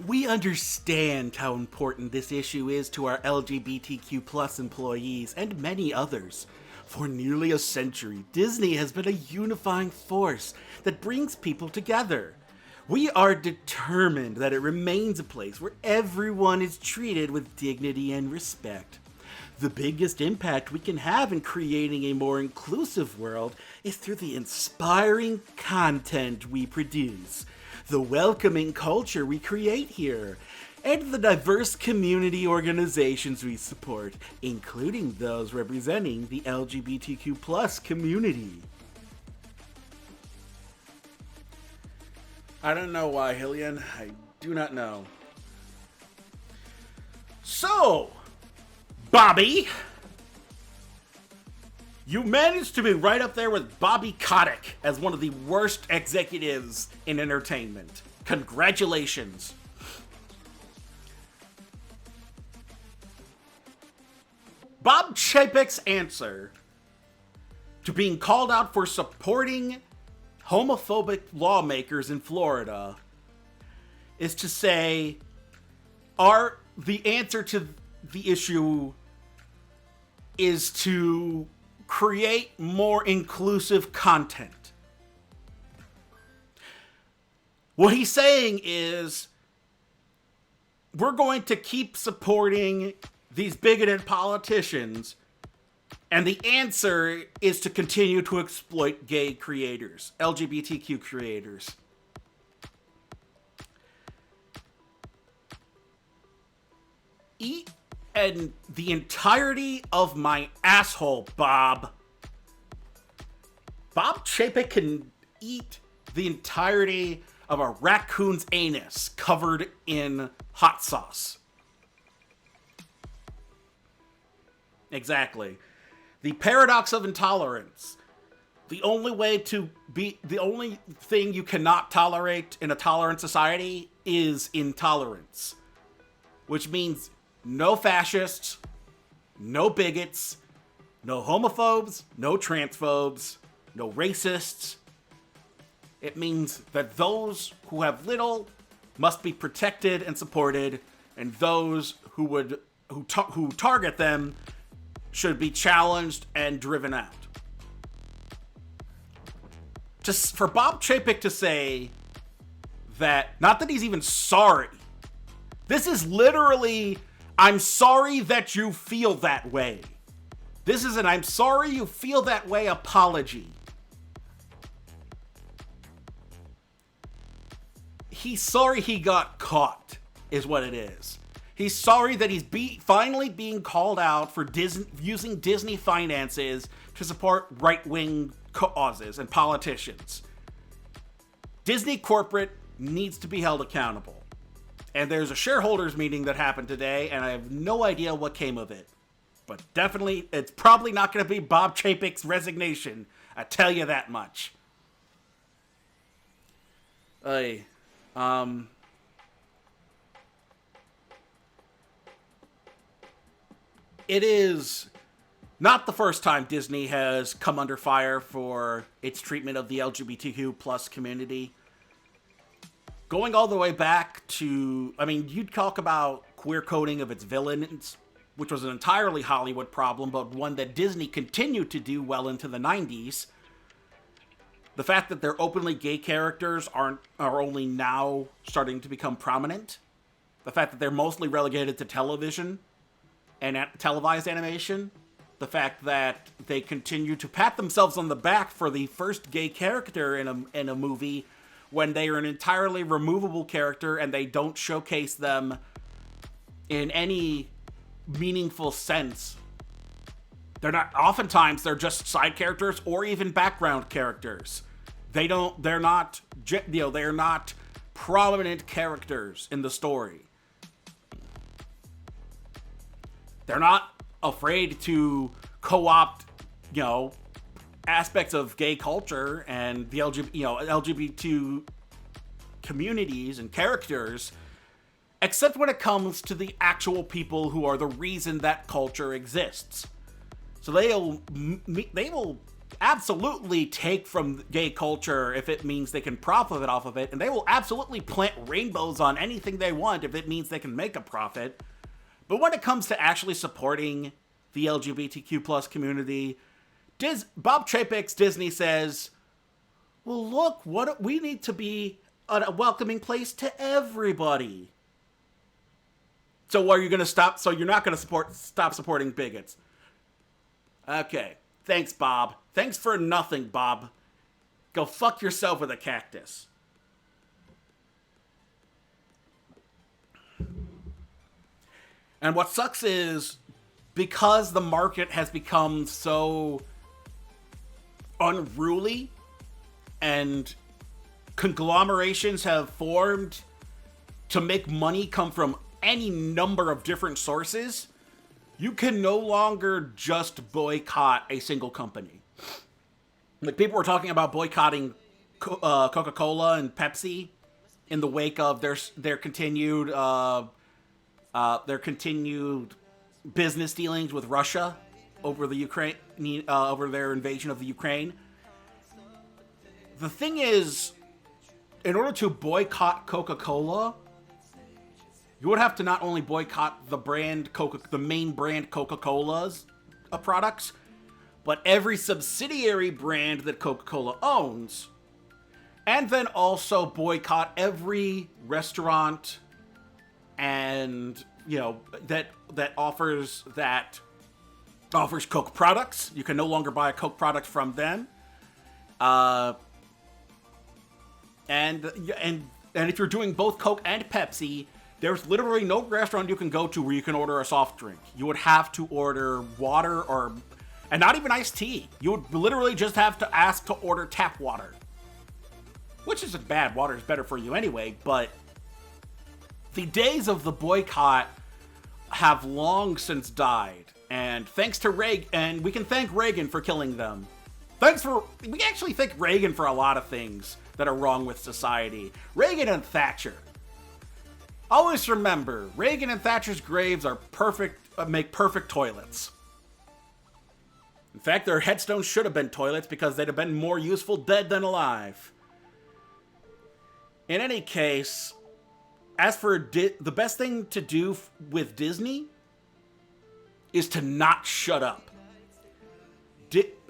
We understand how important this issue is to our LGBTQ plus employees and many others. For nearly a century, Disney has been a unifying force that brings people together. We are determined that it remains a place where everyone is treated with dignity and respect. The biggest impact we can have in creating a more inclusive world is through the inspiring content we produce, the welcoming culture we create here, and the diverse community organizations we support, including those representing the LGBTQ plus community. I don't know why, Hillian. I do not know. So, Bobby, you managed to be right up there with Bobby Kotick as one of the worst executives in entertainment. Congratulations. Bob Chapek's answer to being called out for supporting homophobic lawmakers in Florida is to say, the answer to the issue is to create more inclusive content. What he's saying is, we're going to keep supporting these bigoted politicians, and the answer is to continue to exploit gay creators, LGBTQ creators. and the entirety of my asshole, Bob. Bob Chapek can eat the entirety of a raccoon's anus covered in hot sauce. Exactly. The paradox of intolerance. The only thing you cannot tolerate in a tolerant society is intolerance. Which means no fascists, no bigots, no homophobes, no transphobes, no racists. It means that those who have little must be protected and supported, and those who target them should be challenged and driven out. Just for Bob Chapek to say that, not that he's even sorry. This is literally, I'm sorry that you feel that way. This is an I'm sorry you feel that way apology. He's sorry he got caught, is what it is. He's sorry that he's finally being called out for using Disney finances to support right-wing causes and politicians. Disney corporate needs to be held accountable. And there's a shareholders meeting that happened today, and I have no idea what came of it. But definitely, it's probably not going to be Bob Chapek's resignation. I tell you that much. It is not the first time Disney has come under fire for its treatment of the LGBTQ plus community. Going all the way back to, you'd talk about queer coding of its villains, which was an entirely Hollywood problem, but one that Disney continued to do well into the 90s. The fact that their openly gay characters are only now starting to become prominent. The fact that they're mostly relegated to television and televised animation. The fact that they continue to pat themselves on the back for the first gay character in a movie when they are an entirely removable character and they don't showcase them in any meaningful sense. Oftentimes they're just side characters or even background characters. They're not prominent characters in the story. They're not afraid to co-opt, aspects of gay culture and the LGBT communities and characters, except when it comes to the actual people who are the reason that culture exists. So they will absolutely take from gay culture if it means they can profit off of it, and they will absolutely plant rainbows on anything they want if it means they can make a profit. But when it comes to actually supporting the LGBTQ plus community, Bob Chapek's Disney says, well, look, we need to be a welcoming place to everybody. So are you going to stop? So you're not going to stop supporting bigots? Okay. Thanks, Bob. Thanks for nothing, Bob. Go fuck yourself with a cactus. And what sucks is, because the market has become so unruly and conglomerations have formed to make money come from any number of different sources, you can no longer just boycott a single company. Like, people were talking about boycotting Coca-Cola and Pepsi in the wake of their continued business dealings with Russia over the Ukraine, over their invasion of the Ukraine. The thing is, in order to boycott Coca-Cola, you would have to not only boycott the main brand Coca-Cola's products, but every subsidiary brand that Coca-Cola owns, and then also boycott every restaurant and that offers Coke products. You can no longer buy a Coke product from them. And if you're doing both Coke and Pepsi, There's literally no restaurant you can go to where you can order a soft drink. You would have to order water and not even iced tea. You would literally just have to ask to order tap water. Which isn't bad, water is better for you anyway, but the days of the boycott have long since died. And thanks to Reagan, and we can thank Reagan for killing them. We actually thank Reagan for a lot of things that are wrong with society. Reagan and Thatcher. Always remember, Reagan and Thatcher's graves are make perfect toilets. In fact, their headstones should have been toilets because they'd have been more useful dead than alive. In any case, as for the best thing to do with Disney is to not shut up.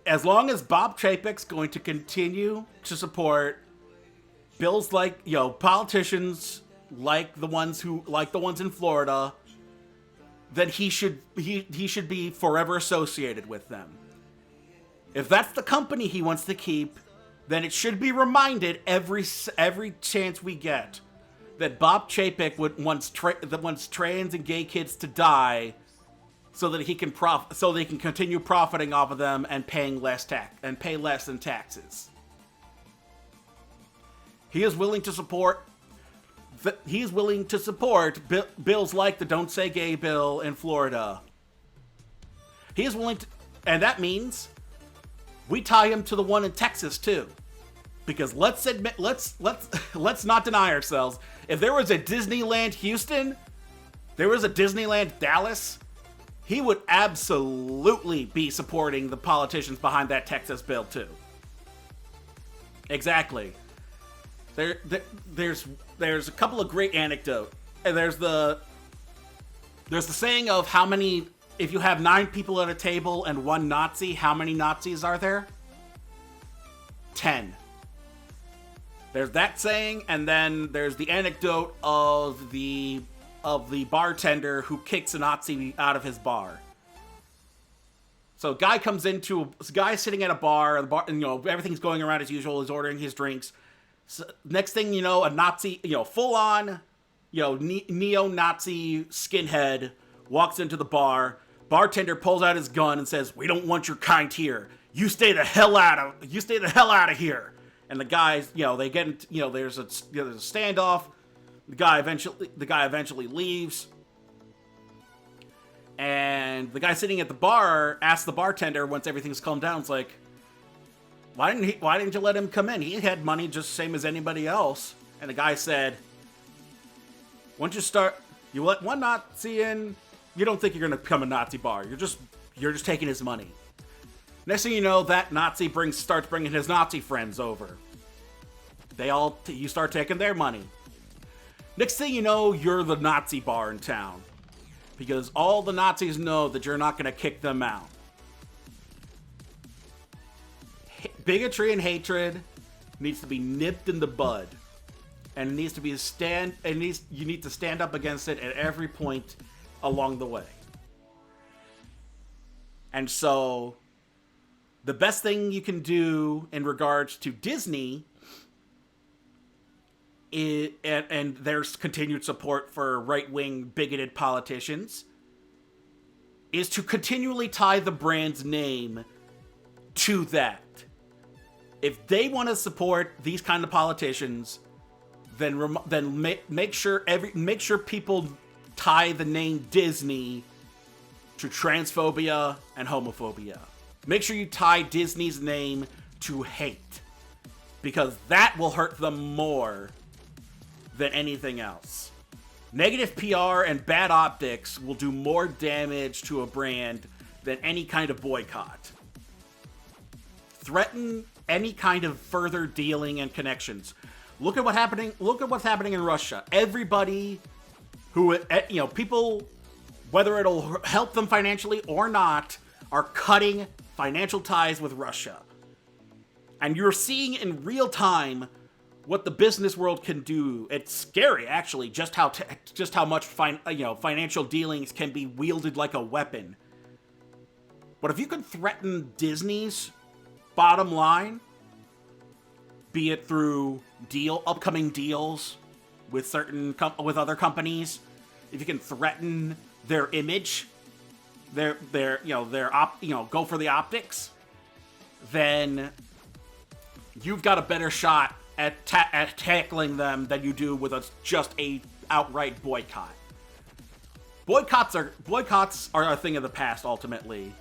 As long as Bob Chapek's going to continue to support bills like, politicians like the ones in Florida, then he should be forever associated with them. If that's the company he wants to keep, then it should be reminded every chance we get that Bob Chapek wants trans and gay kids to die, so that he can continue profiting off of them and pay less in taxes. He is willing to support bills like the Don't Say Gay bill in Florida. He is willing to, and that means we tie him to the one in Texas too. Because let's not deny ourselves. If there was a Disneyland Houston, there was a Disneyland Dallas, he would absolutely be supporting the politicians behind that Texas bill too. Exactly. There's a couple of great anecdotes. And there's the saying of how many, if you have 9 people at a table and 1 Nazi, how many Nazis are there? 10. There's that saying, and then there's the anecdote of the bartender who kicks a Nazi out of his bar. So a guy sitting at a bar, and everything's going around as usual. He's ordering his drinks. So, next thing you know, a Nazi, full on, neo-Nazi skinhead walks into the bar. Bartender pulls out his gun and says, "We don't want your kind here. You stay the hell out of here." And the guys, they get into, there's a standoff. The guy eventually leaves. And the guy sitting at the bar asks the bartender once everything's calmed down, it's like, why didn't you let him come in? He had money just same as anybody else. And the guy said, once you let one Nazi in, you don't think you're gonna become a Nazi bar. You're just taking his money. Next thing you know, that Nazi starts bringing his Nazi friends over. You start taking their money. Next thing you know, you're the Nazi bar in town. Because all the Nazis know that you're not going to kick them out. Bigotry and hatred needs to be nipped in the bud. And you need to stand up against it at every point along the way. And so, the best thing you can do in regards to Disney and there's continued support for right-wing bigoted politicians is to continually tie the brand's name to that. If they want to support these kind of politicians, then make sure people tie the name Disney to transphobia and homophobia. Make sure you tie Disney's name to hate, because that will hurt them more than anything else. Negative PR and bad optics will do more damage to a brand than any kind of boycott. Threaten any kind of further dealing and connections. Look at what's happening in Russia. Everybody people, whether it'll help them financially or not, are cutting financial ties with Russia. And you're seeing in real time what the business world can do. It's scary, actually, just how much financial dealings can be wielded like a weapon. But if you can threaten Disney's bottom line, be it through upcoming deals with with other companies, if you can threaten their image, go for the optics, then you've got a better shot at tackling them than you do with just a outright boycott. Boycotts are a thing of the past, ultimately.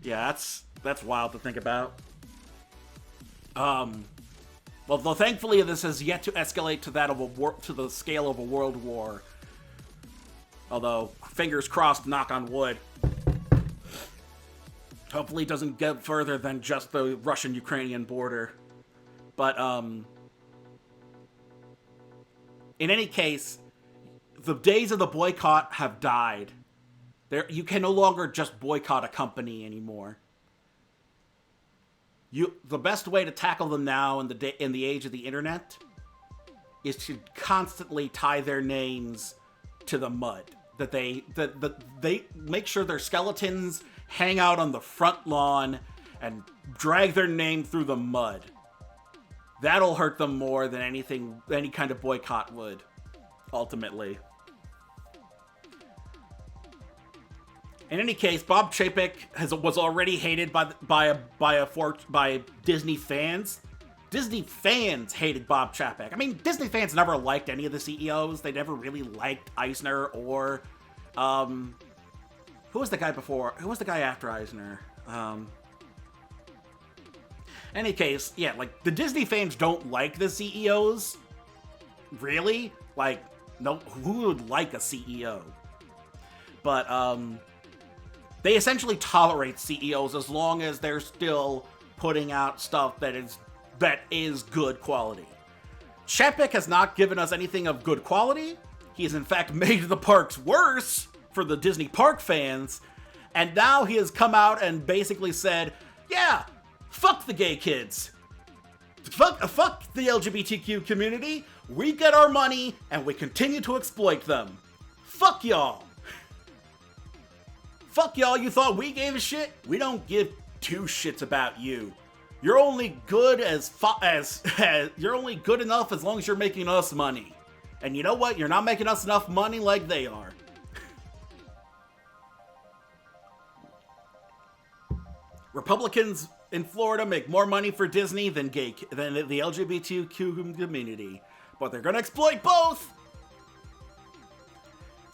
Yeah, that's wild to think about. Well, though thankfully this has yet to escalate to to the scale of a world war. Although, fingers crossed, knock on wood. Hopefully it doesn't get further than just the Russian-Ukrainian border. But, in any case, the days of the boycott have died. You can no longer just boycott a company anymore. The best way to tackle them now in the age of the internet is to constantly tie their names to the mud. That they make sure their skeletons hang out on the front lawn and drag their name through the mud. That'll hurt them more than any kind of boycott would, ultimately. In any case, Bob Chapek was already hated by Disney fans. Disney fans hated Bob Chapek. I mean, Disney fans never liked any of the CEOs. They never really liked Eisner or, who was the guy before? Who was the guy after Eisner? Any case, yeah, like, the Disney fans don't like the CEOs. Really? Like, no, who would like a CEO? But, they essentially tolerate CEOs as long as they're still putting out stuff that is good quality. Chapek has not given us anything of good quality. He has in fact made the parks worse for the Disney park fans. And now he has come out and basically said, yeah, fuck the gay kids. Fuck the LGBTQ community. We get our money and we continue to exploit them. Fuck y'all. Fuck y'all, you thought we gave a shit? We don't give two shits about you. You're only good you're only good enough as long as you're making us money. And you know what? You're not making us enough money like they are. Republicans in Florida make more money for Disney than the LGBTQ community, but they're gonna exploit both.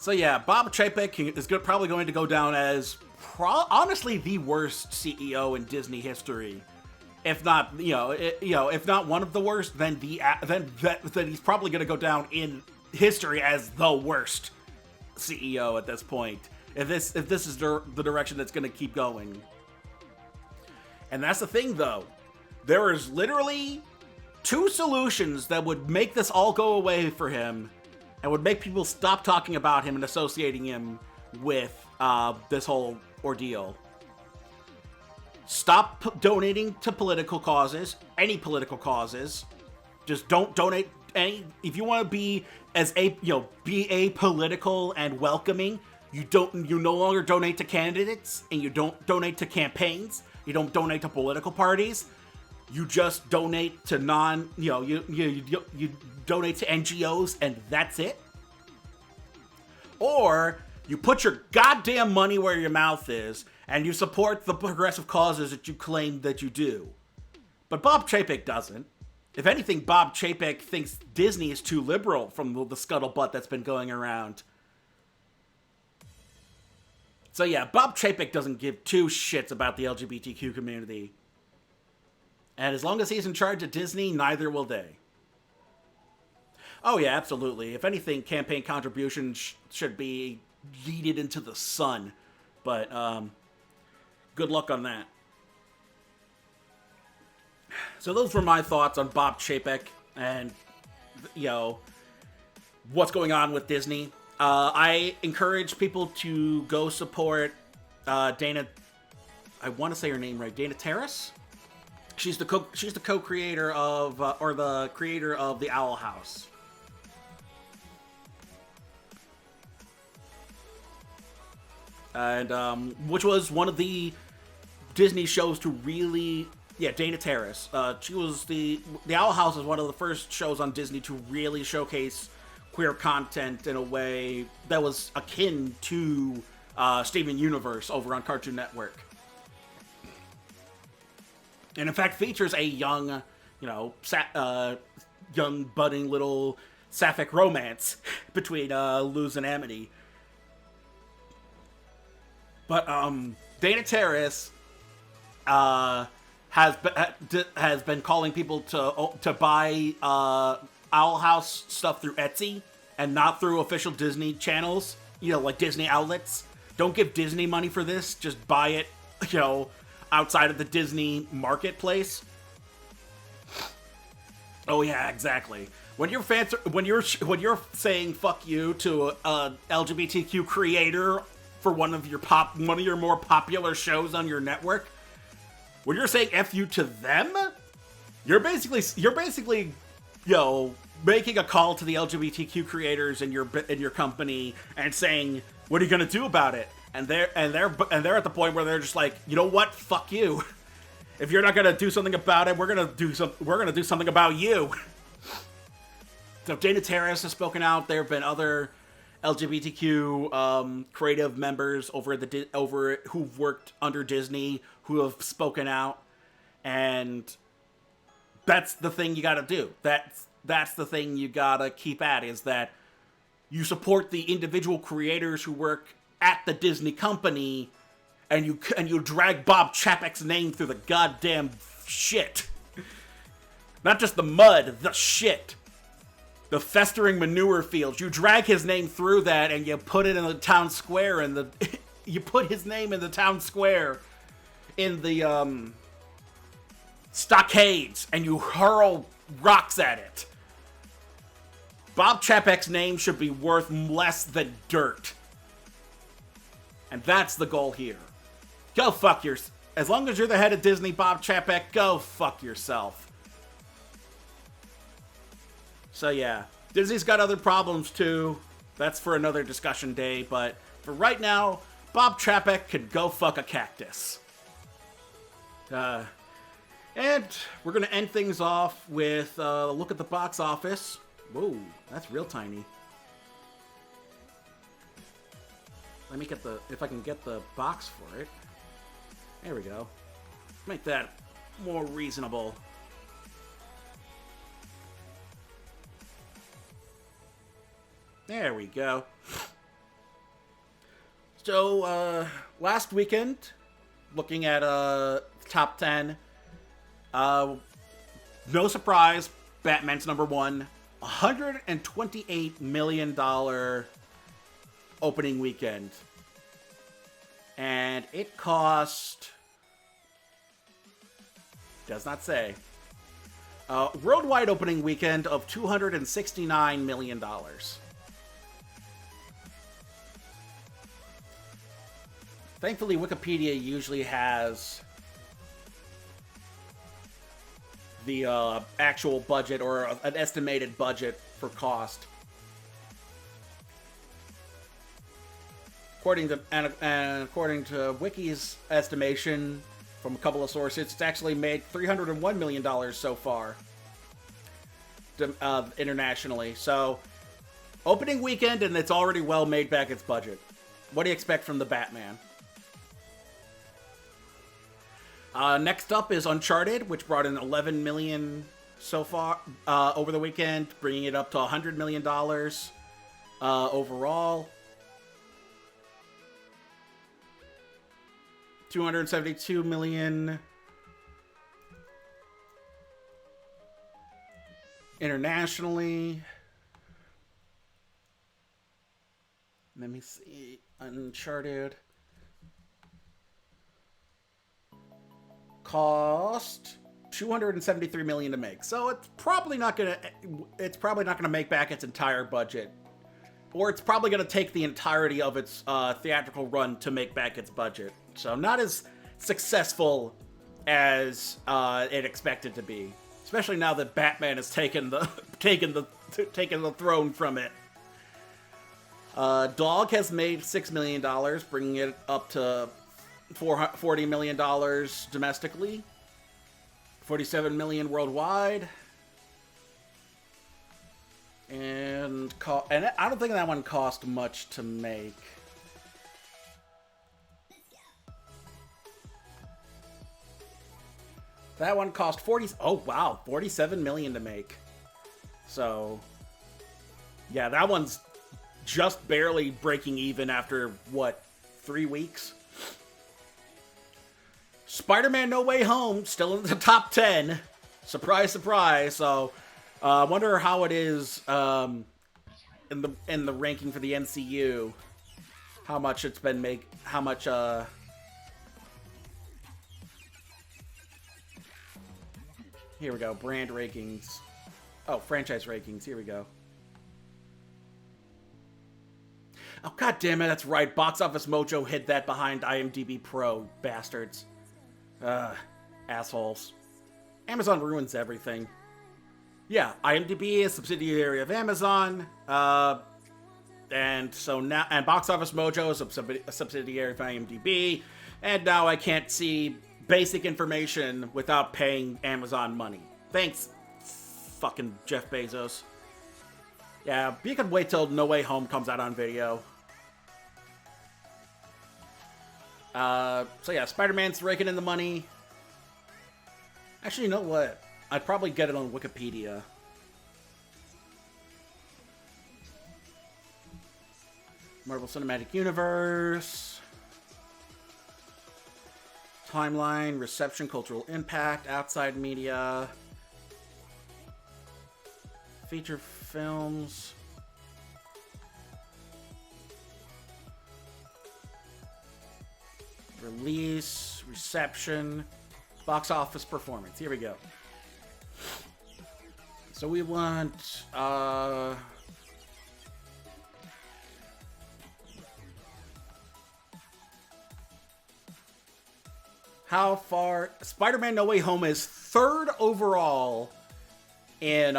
So yeah, Bob Chapek is probably going to go down as honestly the worst CEO in Disney history, if not if not one of the worst, then he's probably going to go down in history as the worst CEO at this point. If this is the direction that's going to keep going, and that's the thing though, there is literally two solutions that would make this all go away for him. And would make people stop talking about him and associating him with this whole ordeal. Stop donating to political causes, any political causes. Just don't donate any. If you want to be be apolitical and welcoming, you no longer donate to candidates and you don't donate to campaigns. You don't donate to political parties. You just donate to you donate to NGOs and that's it. Or you put your goddamn money where your mouth is and you support the progressive causes that you claim that you do. But Bob Chapek doesn't. If anything, Bob Chapek thinks Disney is too liberal from the scuttlebutt that's been going around. So yeah, Bob Chapek doesn't give two shits about the LGBTQ community. And as long as he's in charge of Disney, neither will they. Oh yeah, absolutely. If anything, campaign contributions should be yeeted into the sun. But, good luck on that. So those were my thoughts on Bob Chapek and, what's going on with Disney. I encourage people to go support Dana. I want to say her name right. Dana Terrace. She's the co-creator of or the creator of the Owl House. And which was one of the Disney shows to really Yeah, Dana Terrace. She was the Owl House is one of the first shows on Disney to really showcase queer content in a way that was akin to Steven Universe over on Cartoon Network, and in fact features a young, young budding little sapphic romance between Luz and Amity. But Dana Terrace has been calling people to buy Owl House stuff through Etsy and not through official Disney channels, like Disney outlets. Don't give Disney money for this. Just buy it, outside of the Disney marketplace. Oh yeah, exactly. When you're saying fuck you to a LGBTQ creator for one of your more popular shows on your network, when you're saying F you to them, you're basically making a call to the LGBTQ creators in your company and saying, what are you gonna do about it? And they're at the point where they're just like, you know what, fuck you. If you're not gonna do something about it, we're gonna do something about you. So Dana Terrace has spoken out. There have been other LGBTQ creative members over who've worked under Disney who have spoken out, and that's the thing you gotta do. That's the thing you gotta keep at, is that you support the individual creators who work at the Disney company, and you drag Bob Chapek's name through the goddamn shit. Not just the mud, the shit. The festering manure fields. You drag his name through that, and you put it in the town square, and you put his name in the town square in the stockades, and you hurl rocks at it. Bob Chapek's name should be worth less than dirt. And that's the goal here. Go fuck yourself. As long as you're the head of Disney, Bob Chapek, go fuck yourself. So yeah, Disney's got other problems too. That's for another discussion day, but for right now, Bob Chapek could go fuck a cactus. And we're gonna end things off with a look at the box office. Whoa, that's real tiny. Let me get if I can get the box for it. There we go. Make that more reasonable. There we go. So, last weekend, looking at top 10, no surprise, Batman's number one. $128 million opening weekend. And it cost... does not say. Worldwide opening weekend of $269 million. Thankfully, Wikipedia usually has the actual budget or an estimated budget for cost. According to Wiki's estimation from a couple of sources, it's actually made $301 million so far internationally. So, opening weekend, and it's already well made back its budget. What do you expect from the Batman? Next up is Uncharted, which brought in $11 million so far over the weekend, bringing it up to $100 million overall. $272 million internationally. Let me see. Uncharted cost $273 million to make, so it's probably not gonna make back its entire budget, or it's probably gonna take the entirety of its theatrical run to make back its budget. So not as successful as it expected to be, especially now that Batman has taken the throne from it. Dog has made $6 million, bringing it up to $40 million domestically. 47 million worldwide. And I don't think that one cost much to make. That one cost 47 million to make. So, yeah, that one's just barely breaking even after, what, 3 weeks? Spider-Man No Way Home, still in the top 10. Surprise, surprise. So, I wonder how it is in the ranking for the MCU. How much it's been here we go, brand rankings. Oh, franchise rankings, here we go. Oh, god damn it, that's right. Box Office Mojo hid that behind IMDb Pro, bastards. Assholes. Amazon ruins everything. Yeah, IMDb is a subsidiary of Amazon, and so now, and Box Office Mojo is a subsidiary of IMDb, and now I can't see basic information without paying Amazon money. Thanks, fucking Jeff Bezos. Yeah, you can wait till No Way Home comes out on video. So yeah, Spider-Man's raking in the money. Actually, you know what? I'd probably get it on Wikipedia. Marvel Cinematic Universe. Timeline, reception, cultural impact, outside media. Feature films. Release, reception, box office performance. Here we go. So we want, how far Spider-Man No Way Home is third overall in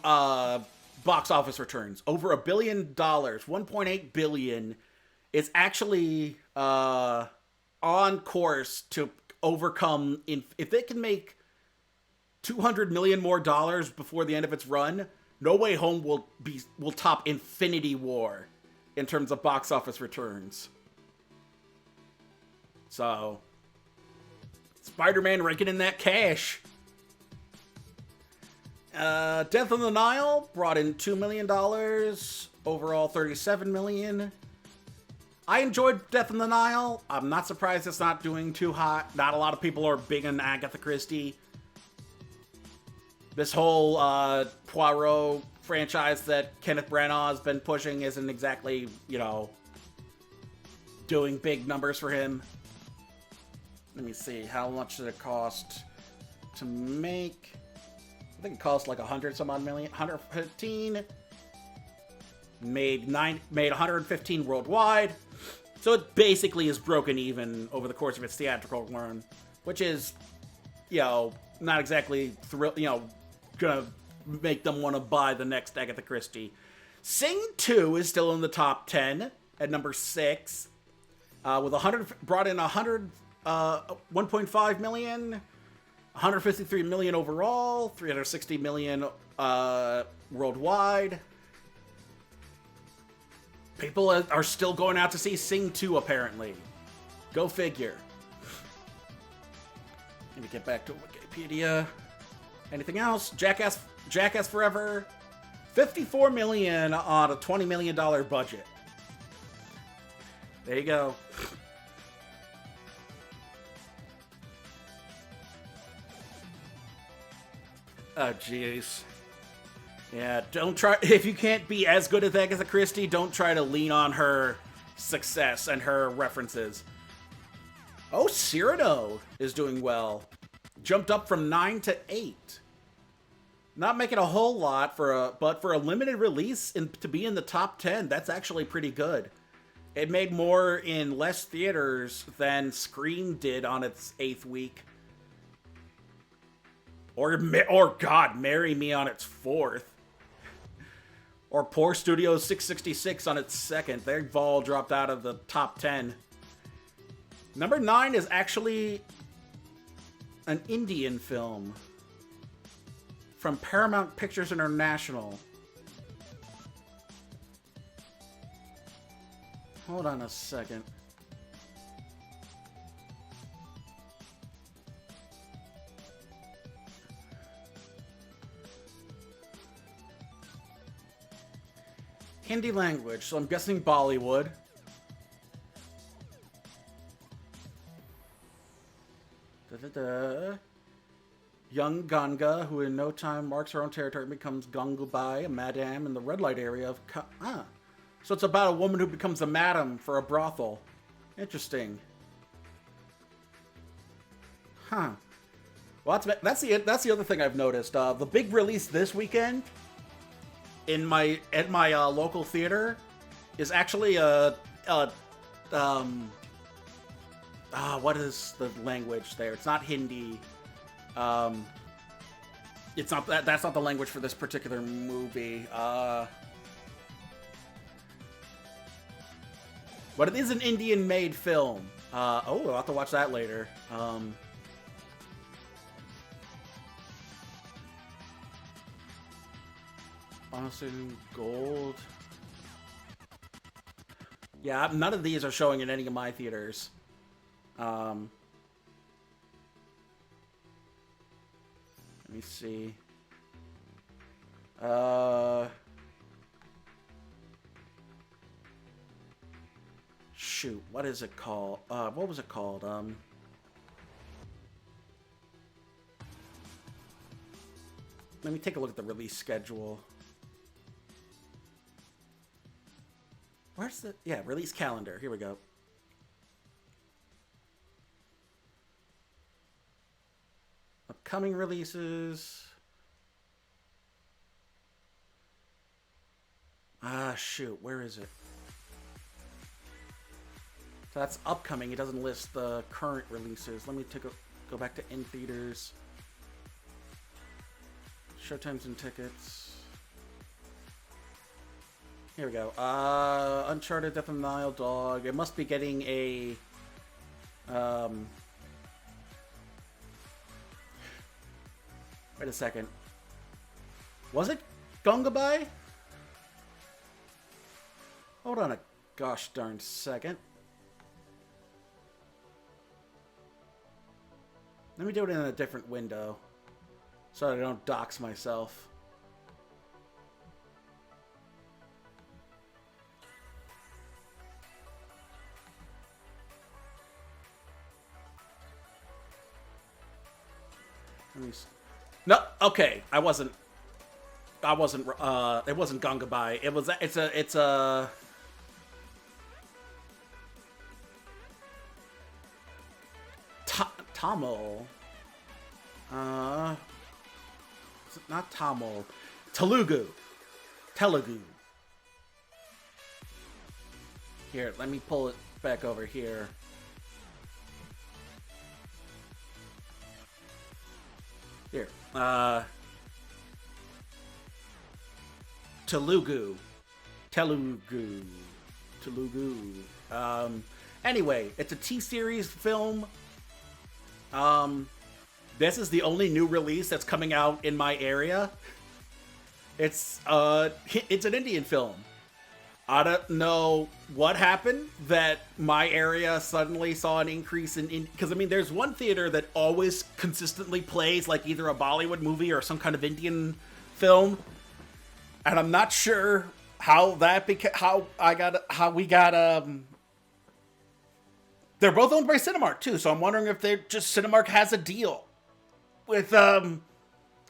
box office returns. Over $1 billion, 1.8 billion. It's actually on course to overcome, if they can make $200 million more before the end of its run, No Way Home will top Infinity War in terms of box office returns. So, Spider-Man raking in that cash. Death on the Nile brought in $2 million. Overall, $37 million. I enjoyed Death on the Nile. I'm not surprised it's not doing too hot. Not a lot of people are big on Agatha Christie. This whole Poirot franchise that Kenneth Branagh has been pushing isn't exactly, doing big numbers for him. Let me see. How much did it cost to make? I think it cost like 100 some odd million. 115. Made 115 worldwide. So it basically is broken even over the course of its theatrical run, which is, not exactly gonna make them want to buy the next Agatha Christie. Sing 2 is still in the top 10 at number 6, with 1.5 million, 153 million overall, 360 million worldwide. People are still going out to see Sing 2, apparently. Go figure. Let me get back to Wikipedia. Anything else? Jackass Forever. $54 million on a $20 million budget. There you go. Oh, jeez. Yeah, don't try. If you can't be as good as Agatha Christie, don't try to lean on her success and her references. Oh, Cyrano is doing well. Jumped up from 9 to 8. Not making a whole lot but for a limited release to be in the top 10, that's actually pretty good. It made more in less theaters than Scream did on its 8th week. Or God, Marry Me on its 4th. Or Poor Studio 666 on its 2nd. They've all dropped out of the top 10. Number 9 is actually An Indian film from Paramount Pictures International. Hold on a second. Hindi language, so I'm guessing Bollywood. Young Ganga, who in no time marks her own territory, becomes Gangubai, a madam in the red light area of... So it's about a woman who becomes a madam for a brothel. Interesting. Huh. Well, that's the other thing I've noticed. The big release this weekend at my local theater is actually what is the language there? It's not Hindi. It's not that's not the language for this particular movie. But it is an Indian-made film. I'll have to watch that later. Honestly, Gold. Yeah, none of these are showing in any of my theaters. Let me see. Shoot, what is it called? What was it called? Let me take a look at the release schedule. Where's the... Yeah, release calendar. Here we go. Upcoming releases. Shoot. Where is it? So that's upcoming. It doesn't list the current releases. Let me go back to in theaters. Showtimes and tickets. Here we go. Uncharted, Death of the Nile Dog. It must be getting a... Wait a second. Was it Gangubai? Hold on a gosh darn second. Let me do it in a different window so that I don't dox myself. No, okay. It wasn't Gangubai. It's a Tamil. Is it not Tamil? Telugu. Here, let me pull it back over here. Here. Telugu. Anyway, it's a T-series film. This is the only new release that's coming out in my area. It's an Indian film. I don't know what happened that my area suddenly saw an increase in... Because, I mean, there's one theater that always consistently plays, like, either a Bollywood movie or some kind of Indian film. And I'm not sure how that we got... They're both owned by Cinemark, too, so I'm wondering if Cinemark has a deal with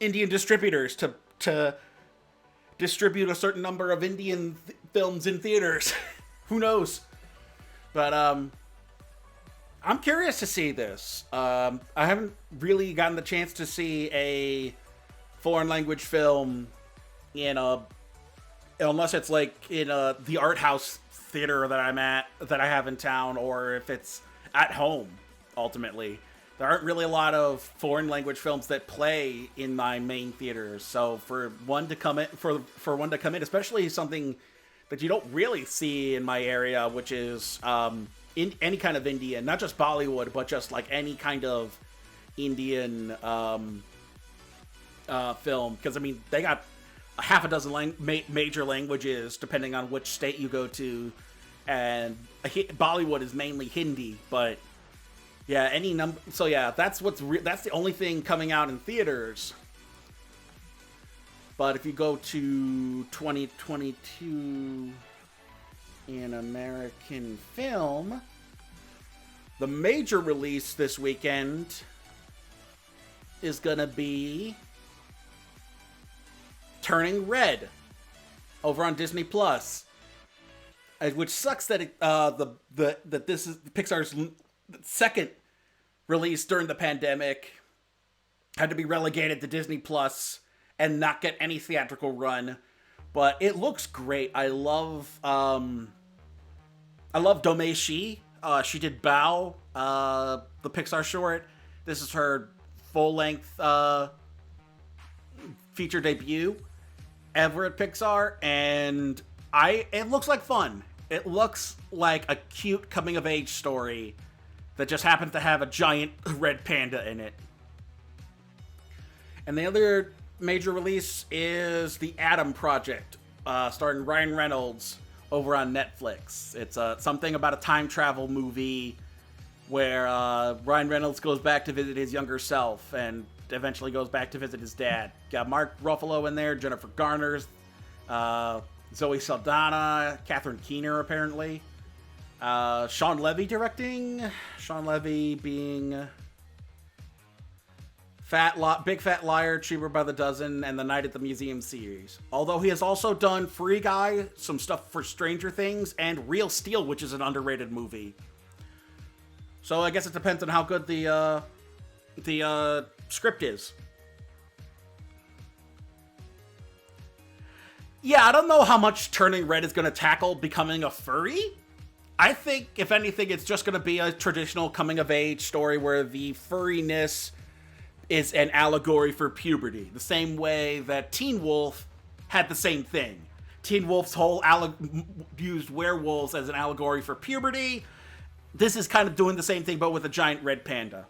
Indian distributors to distribute a certain number of Indian films in theaters. Who knows? But I'm curious to see this. I haven't really gotten the chance to see a foreign language film unless it's like in the art house theater that I have in town, or if it's at home. Ultimately, there aren't really a lot of foreign language films that play in my main theaters. So for one to come in, especially something that you don't really see in my area, which is in any kind of Indian, not just Bollywood, but just like any kind of Indian film, because I mean they got a half a dozen major languages depending on which state you go to, and Bollywood is mainly Hindi, but yeah, any number. So yeah, that's that's the only thing coming out in theaters. But if you go to 2022 in American film, the major release this weekend is gonna be Turning Red over on Disney Plus, which sucks that that this is Pixar's second release during the pandemic, had to be relegated to Disney Plus and not get any theatrical run. But it looks great. I love Domei Shi. She did Bao, the Pixar short. This is her full-length feature debut ever at Pixar, and it looks like fun. It looks like a cute coming-of-age story that just happens to have a giant red panda in it. And the other major release is The Adam Project, starring Ryan Reynolds, over on Netflix. It's something about a time travel movie where Ryan Reynolds goes back to visit his younger self and eventually goes back to visit his dad. Got Mark Ruffalo in there, Jennifer Garner, Zoe Saldana, Catherine Keener apparently. Sean Levy directing. Sean Levy being Big Fat Liar, Cheaper by the Dozen, and the Night at the Museum series. Although he has also done Free Guy, some stuff for Stranger Things, and Real Steel, which is an underrated movie. So I guess it depends on how good the script is. Yeah, I don't know how much Turning Red is going to tackle becoming a furry. I think, if anything, it's just going to be a traditional coming-of-age story where the furriness is an allegory for puberty. The same way that Teen Wolf had the same thing. Teen Wolf's whole used werewolves as an allegory for puberty. This is kind of doing the same thing, but with a giant red panda.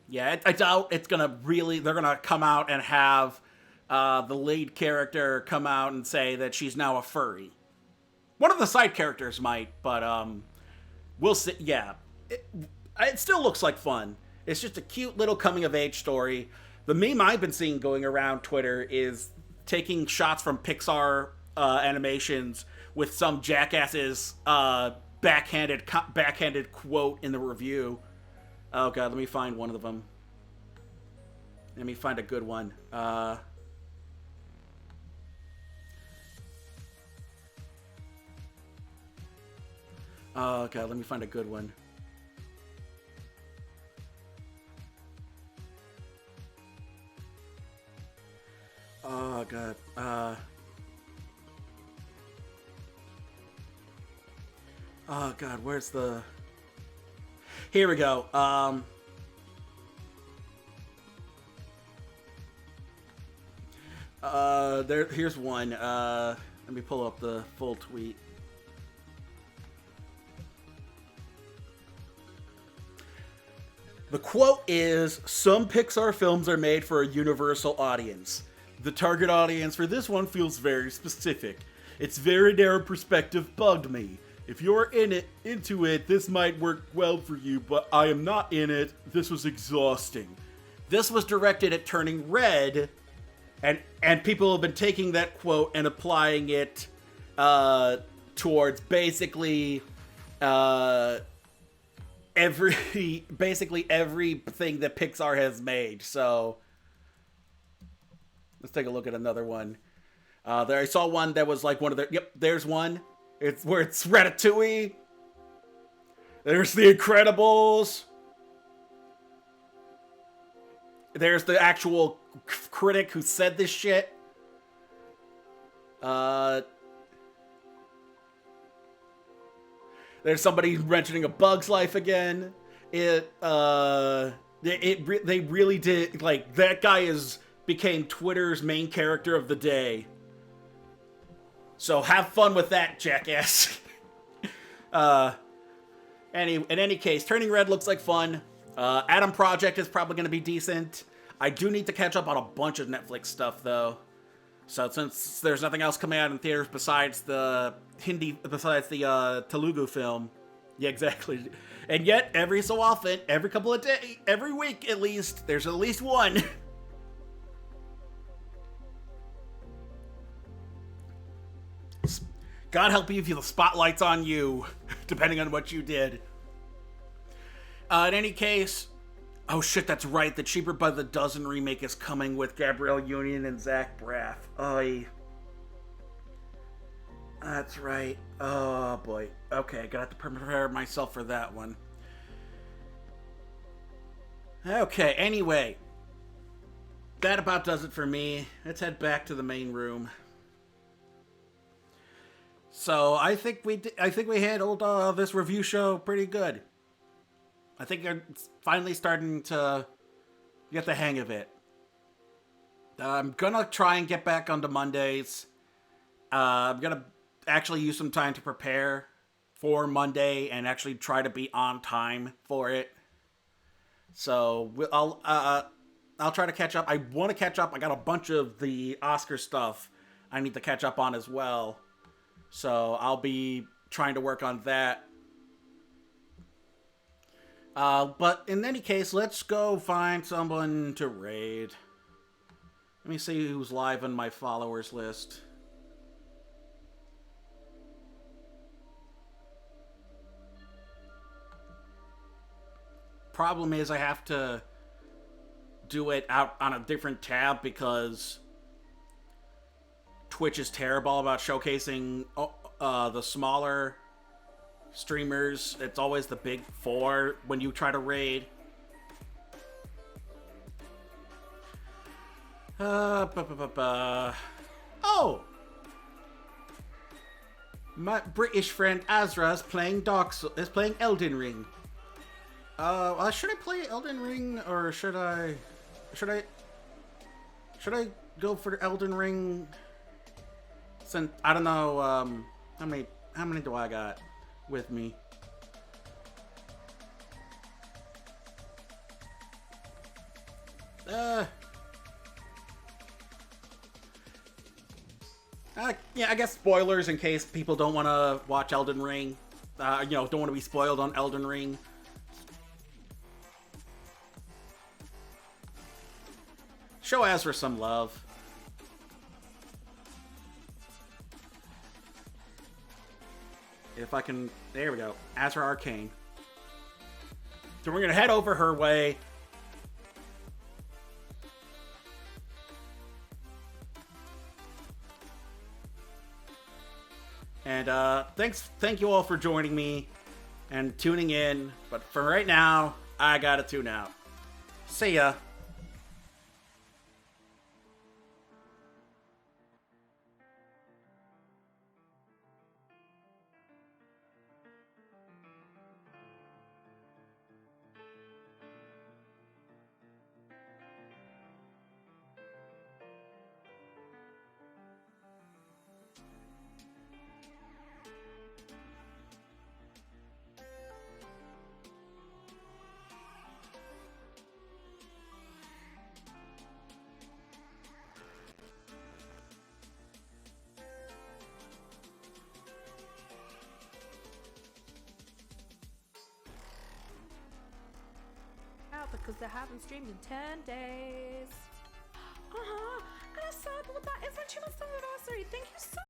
Yeah, I doubt it's going to really... They're going to come out and have the lead character come out and say that she's now a furry. One of the side characters might, but we'll see. Yeah, it still looks like fun. It's just a cute little coming-of-age story. The meme I've been seeing going around Twitter is taking shots from Pixar animations with some jackass's backhanded quote in the review. Oh god, let me find one of them. Let me find a good one. Oh god, let me find a good one. Oh god. Oh god, where's the... Here we go. Here's one. Let me pull up the full tweet. The quote is, "Some Pixar films are made for a universal audience. The target audience for this one feels very specific. Its very narrow perspective bugged me. If you're into it, this might work well for you, but I am not in it. This was exhausting." This was directed at Turning Red, and people have been taking that quote and applying it towards basically everything that Pixar has made. So let's take a look at another one. There I saw one that was like one of their... Yep, there's one. It's where it's Ratatouille. There's The Incredibles. There's the actual critic who said this shit. There's somebody mentioning A Bug's Life again. They really did, like, that guy became Twitter's main character of the day. So have fun with that, jackass. In any case, Turning Red looks like fun. Adam Project is probably going to be decent. I do need to catch up on a bunch of Netflix stuff, though. So since there's nothing else coming out in theaters besides the Telugu film, yeah, exactly. And yet, every so often, every couple of days, every week at least, there's at least one. God help you if the spotlight's on you, depending on what you did. In any case, oh shit, that's right. The Cheaper by the Dozen remake is coming with Gabrielle Union and Zach Braff. Oy. That's right. Oh boy. Okay, gotta have to prepare myself for that one. Okay, anyway. That about does it for me. Let's head back to the main room. So I think we handled this review show pretty good. I think it's finally starting to get the hang of it. I'm gonna try and get back onto Mondays. I'm gonna actually use some time to prepare for Monday and actually try to be on time for it. So I'll try to catch up. I want to catch up. I got a bunch of the Oscar stuff I need to catch up on as well. So I'll be trying to work on that. But in any case, let's go find someone to raid. Let me see who's live on my followers list. Problem is I have to do it out on a different tab because Twitch is terrible about showcasing the smaller streamers. It's always the big four when you try to raid. Oh! My British friend Azra is playing Elden Ring. Should I play Elden Ring or should I go for Elden Ring? Since I don't know how many do I got with me? Yeah, I guess spoilers in case people don't want to watch Elden Ring. Don't want to be spoiled on Elden Ring. Show Azra some love. If I can... There we go. Azra Arcane. So we're going to head over her way. And thank you all for joining me and tuning in. But for right now, I gotta tune out. See ya. Because they haven't streamed in 10 days. And I said, well, that is when she was anniversary. Thank you so